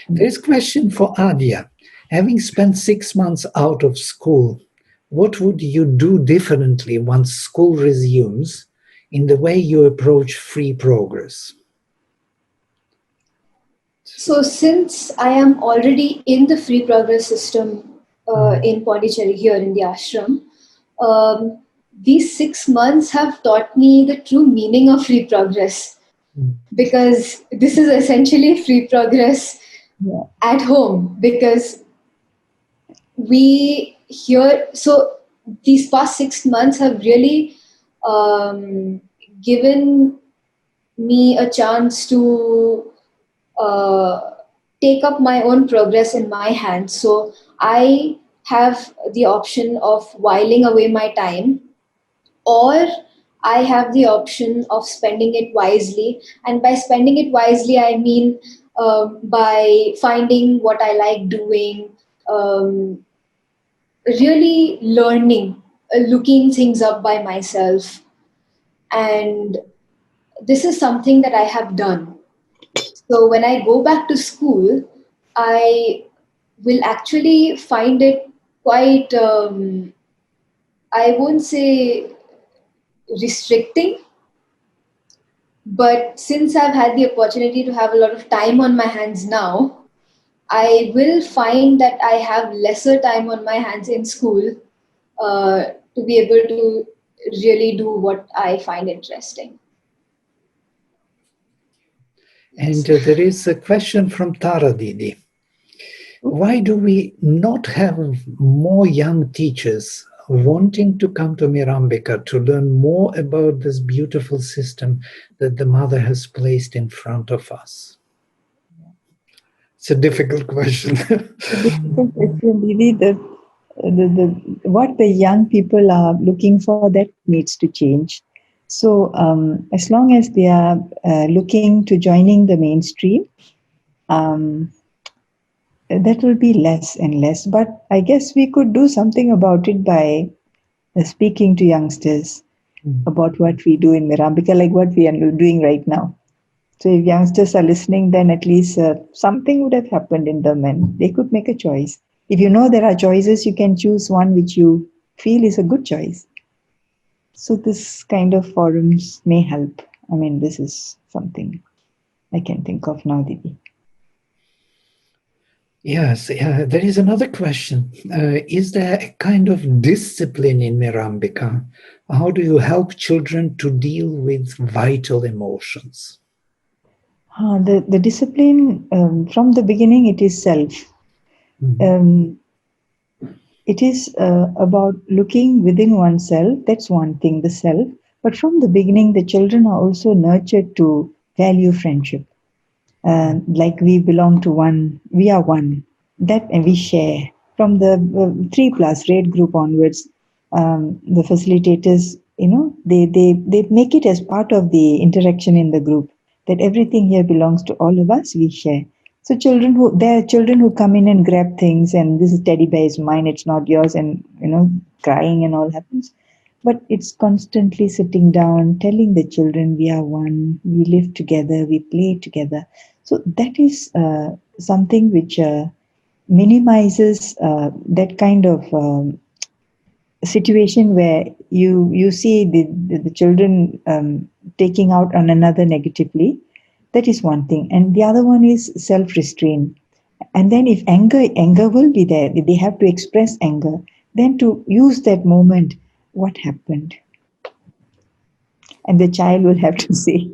Speaker 1: There is a question for Aadya. Having spent 6 months out of school, what would you do differently once school resumes in the way you approach free progress?
Speaker 12: So, since I am already in the free progress system in Pondicherry here in the ashram, these 6 months have taught me the true meaning of free progress, because this is essentially free progress at home, because we here, so these past 6 months have really given me a chance to take up my own progress in my hands. So I have the option of whiling away my time, or I have the option of spending it wisely. And by spending it wisely, I mean by finding what I like doing, really learning, looking things up by myself. And this is something that I have done. So when I go back to school, I will actually find it quite, I won't say restricting, but since I've had the opportunity to have a lot of time on my hands now, I will find that I have lesser time on my hands in school to be able to really do what I find interesting.
Speaker 1: And there is a question from Tara Didi. Why do we not have more young teachers wanting to come to Mirambika to learn more about this beautiful system that the mother has placed in front of us? It's a difficult question.
Speaker 11: Really, what the young people are looking for, that needs to change. So as long as they are looking to joining the mainstream, that will be less and less. But I guess we could do something about it by speaking to youngsters about what we do in Mirambika, like what we are doing right now. So if youngsters are listening, then at least something would have happened in them and they could make a choice. If you know there are choices, you can choose one which you feel is a good choice. So this kind of forums may help. I mean, this is something I can think of now, Didi.
Speaker 1: Yes, there is another question. Is there a kind of discipline in Mirambika? How do you help children to deal with vital emotions?
Speaker 11: The discipline, from the beginning, it is self. It is about looking within oneself. That's one thing, the self. But from the beginning, the children are also nurtured to value friendship. Like we belong to one, we are one. That and we share. From the 3+ rate group onwards, the facilitators, they make it as part of the interaction in the group, that everything here belongs to all of us, we share. So there are children who come in and grab things, and this is teddy bear is mine, it's not yours, and crying and all happens. But it's constantly sitting down, telling the children we are one, we live together, we play together. So that is something which minimizes that kind of situation where you see the children taking out on another negatively. That is one thing. And the other one is self-restraint. And then if anger will be there, they have to express anger, then to use that moment, what happened? And the child will have to say,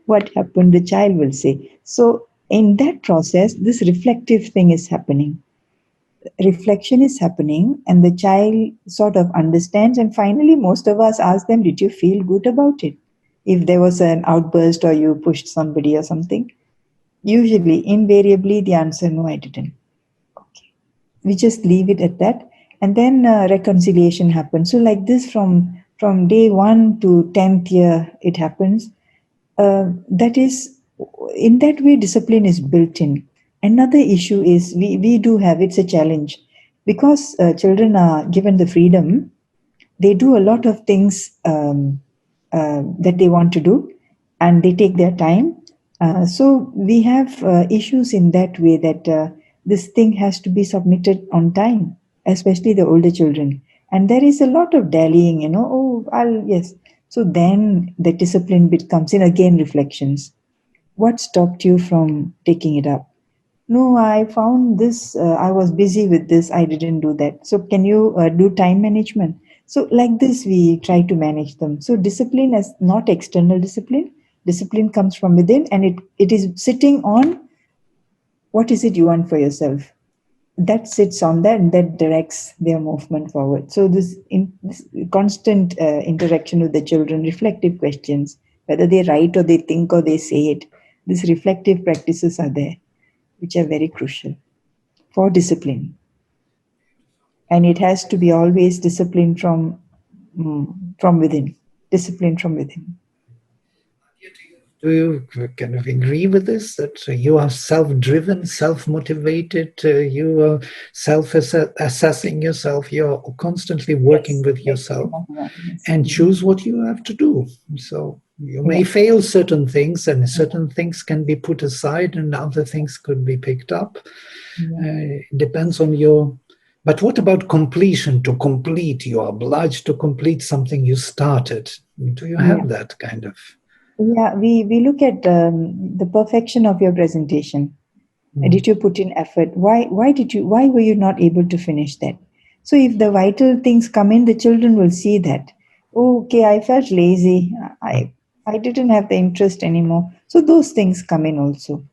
Speaker 11: what happened? The child will say. So in that process, this reflective thing is happening. reflection is happening and the child sort of understands, and finally most of us ask them, did you feel good about it? If there was an outburst or you pushed somebody or something, usually invariably the answer, no, I didn't. Okay, we just leave it at that, and then reconciliation happens. So like this, from day 1 to 10th year it happens. That is, in that way discipline is built in. Another issue is we do have, it's a challenge because children are given the freedom, they do a lot of things that they want to do, and they take their time. So we have issues in that way, that this thing has to be submitted on time, especially the older children. And there is a lot of dallying, oh, yes. So then the discipline bit comes in, again, reflections. What stopped you from taking it up? No, I found this, I was busy with this, I didn't do that. So can you do time management? So like this, we try to manage them. So discipline is not external discipline. Discipline comes from within, and it is sitting on what is it you want for yourself. That sits on that, and that directs their movement forward. So this constant interaction with the children, reflective questions, whether they write or they think or they say it, these reflective practices are there, which are very crucial for discipline. And it has to be always discipline from within. Discipline from within.
Speaker 1: Do you kind of agree with this, that you are self-driven, self-motivated, you are self-assessing yourself, you're constantly working with yourself and choose what you have to do? So you may fail certain things, and certain things can be put aside and other things could be picked up. It depends on your... But what about completion? To complete, you are obliged to complete something you started. Do you have that kind of...
Speaker 11: Yeah, we look at the perfection of your presentation. Did you put in effort? Why were you not able to finish that? So if the vital things come in, the children will see that. Oh, okay, I felt lazy. I didn't have the interest anymore. So those things come in also.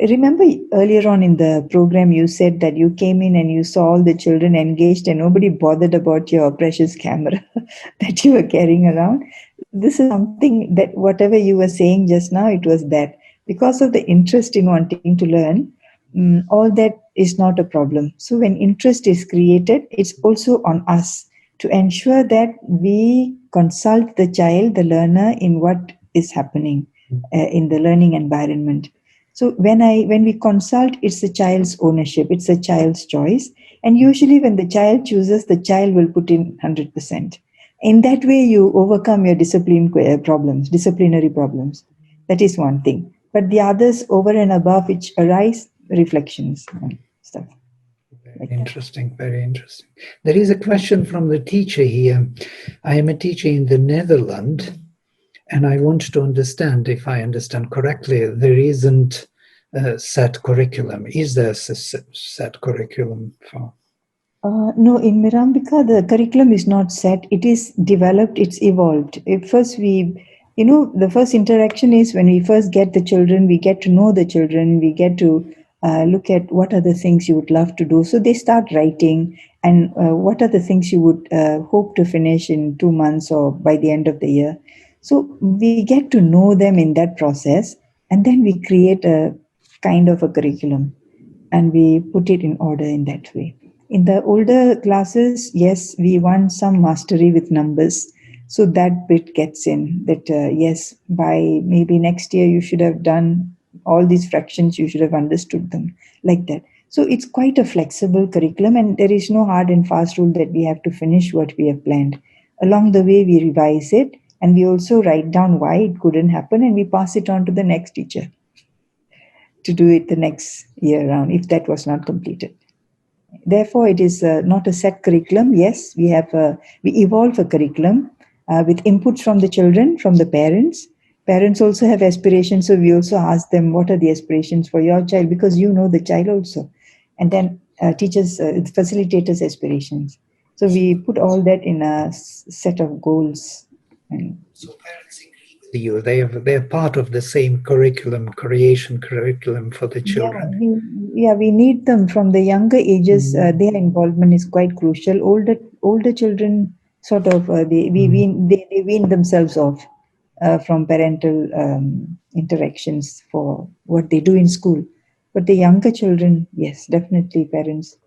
Speaker 11: Remember earlier on in the program, you said that you came in and you saw all the children engaged and nobody bothered about your precious camera that you were carrying around. This is something that whatever you were saying just now, it was that. Because of the interest in wanting to learn, all that is not a problem. So when interest is created, it's also on us to ensure that we consult the child, the learner, in what is happening in the learning environment. So when we consult, it's the child's ownership, it's the child's choice. And usually when the child chooses, the child will put in 100%. In that way, you overcome your disciplinary problems. That is one thing. But the others over and above which arise, reflections and stuff.
Speaker 1: Very interesting, very interesting. There is a question from the teacher here. I am a teacher in the Netherlands, and I want to understand, if I understand correctly, there isn't a set curriculum. Is there a set curriculum for...
Speaker 11: No, in Mirambika, the curriculum is not set. It is developed, it's evolved. First, the first interaction is when we first get the children, we get to know the children, we get to look at what are the things you would love to do. So they start writing, and what are the things you would hope to finish in 2 months or by the end of the year. So we get to know them in that process, and then we create a kind of a curriculum, and we put it in order in that way. In the older classes, yes, we want some mastery with numbers. So that bit gets in, that yes, by maybe next year you should have done all these fractions, you should have understood them, like that. So it's quite a flexible curriculum, and there is no hard and fast rule that we have to finish what we have planned. Along the way, we revise it, and we also write down why it couldn't happen, and we pass it on to the next teacher to do it the next year round if that was not completed. Therefore, it is not a set curriculum. Yes, we evolve a curriculum with inputs from the children, from the parents. Parents also have aspirations, so we also ask them, what are the aspirations for your child? Because you know the child also. And then teachers, facilitators' aspirations. So we put all that in a set of goals. And
Speaker 1: so parents agree with you. They're part of the same creation curriculum for the children.
Speaker 11: We need them from the younger ages. Their involvement is quite crucial. Older children sort of they wean themselves off from parental interactions for what they do in school. But the younger children, yes, definitely parents.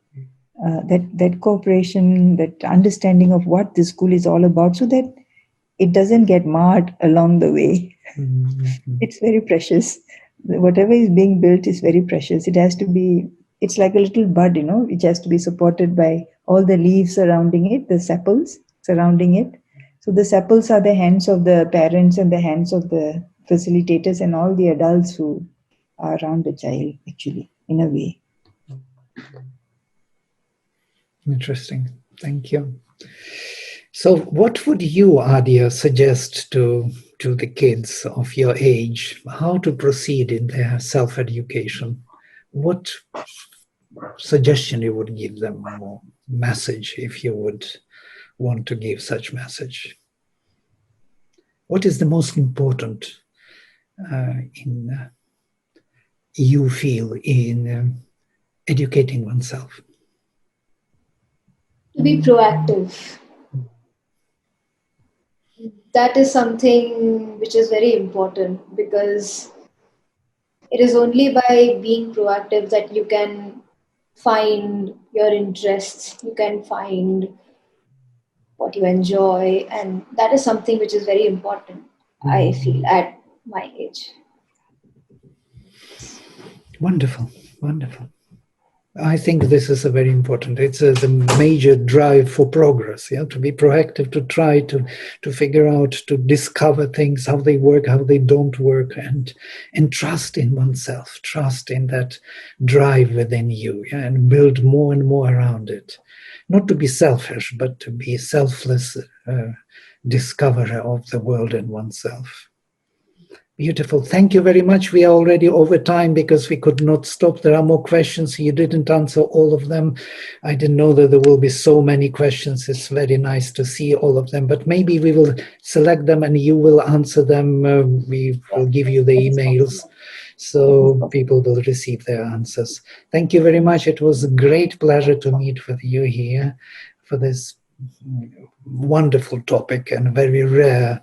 Speaker 11: That cooperation, that understanding of what the school is all about, so that it doesn't get marred along the way. It's very precious. Whatever is being built is very precious. It has to be, it's like a little bud, which has to be supported by all the leaves surrounding it, the sepals surrounding it. So the sepals are the hands of the parents and the hands of the facilitators and all the adults who are around the child, actually, in a way.
Speaker 1: Interesting. Thank you. So what would you, Aadya, suggest to the kids of your age, how to proceed in their self-education? What suggestion you would give them, or message, if you would want to give such message? What is the most important you feel in educating oneself?
Speaker 12: To be proactive. That is something which is very important, because it is only by being proactive that you can find your interests, you can find what you enjoy, and that is something which is very important, I feel, at my age.
Speaker 1: Wonderful, wonderful. I think this is a very important, it's a major drive for progress, to be proactive, to try to figure out, to discover things, how they work, how they don't work, and trust in oneself, trust in that drive within you, and build more and more around it. Not to be selfish, but to be selfless discoverer of the world and oneself. Beautiful. Thank you very much. We are already over time because we could not stop. There are more questions. You didn't answer all of them. I didn't know that there will be so many questions. It's very nice to see all of them, but maybe we will select them and you will answer them. We will give you the emails so people will receive their answers. Thank you very much. It was a great pleasure to meet with you here for this wonderful topic and very rare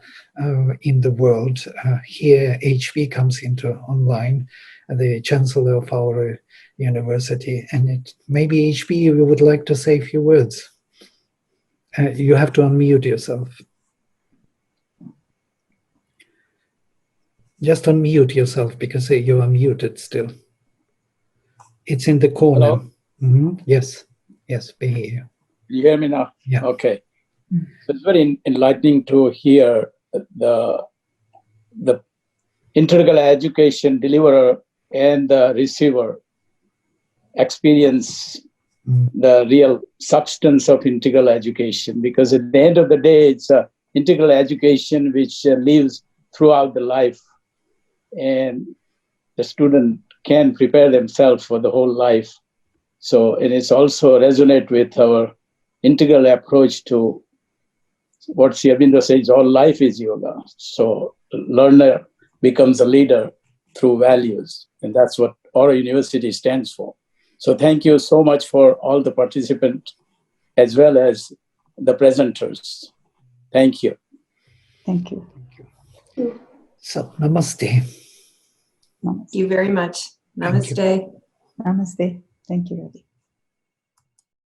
Speaker 1: in the world. Here HP comes into online, the chancellor of our university, and maybe HP, you would like to say a few words. You have to unmute yourself. Just unmute yourself because you are muted still. It's in the corner.
Speaker 13: Hello?
Speaker 1: Yes, be here.
Speaker 13: You hear me now?
Speaker 1: Yeah.
Speaker 13: Okay. So it's very enlightening to hear the integral education deliverer and the receiver experience the real substance of integral education, because at the end of the day, it's integral education which lives throughout the life, and the student can prepare themselves for the whole life. So, and it's also resonate with our integral approach to what Sri Aurobindo says, all life is yoga. So learner becomes a leader through values. And that's what our university stands for. So thank you so much for all the participants as well as the presenters. Thank you.
Speaker 11: Thank you.
Speaker 1: So, namaste.
Speaker 14: Thank you very much. Namaste.
Speaker 11: Namaste. Thank you, Ravi.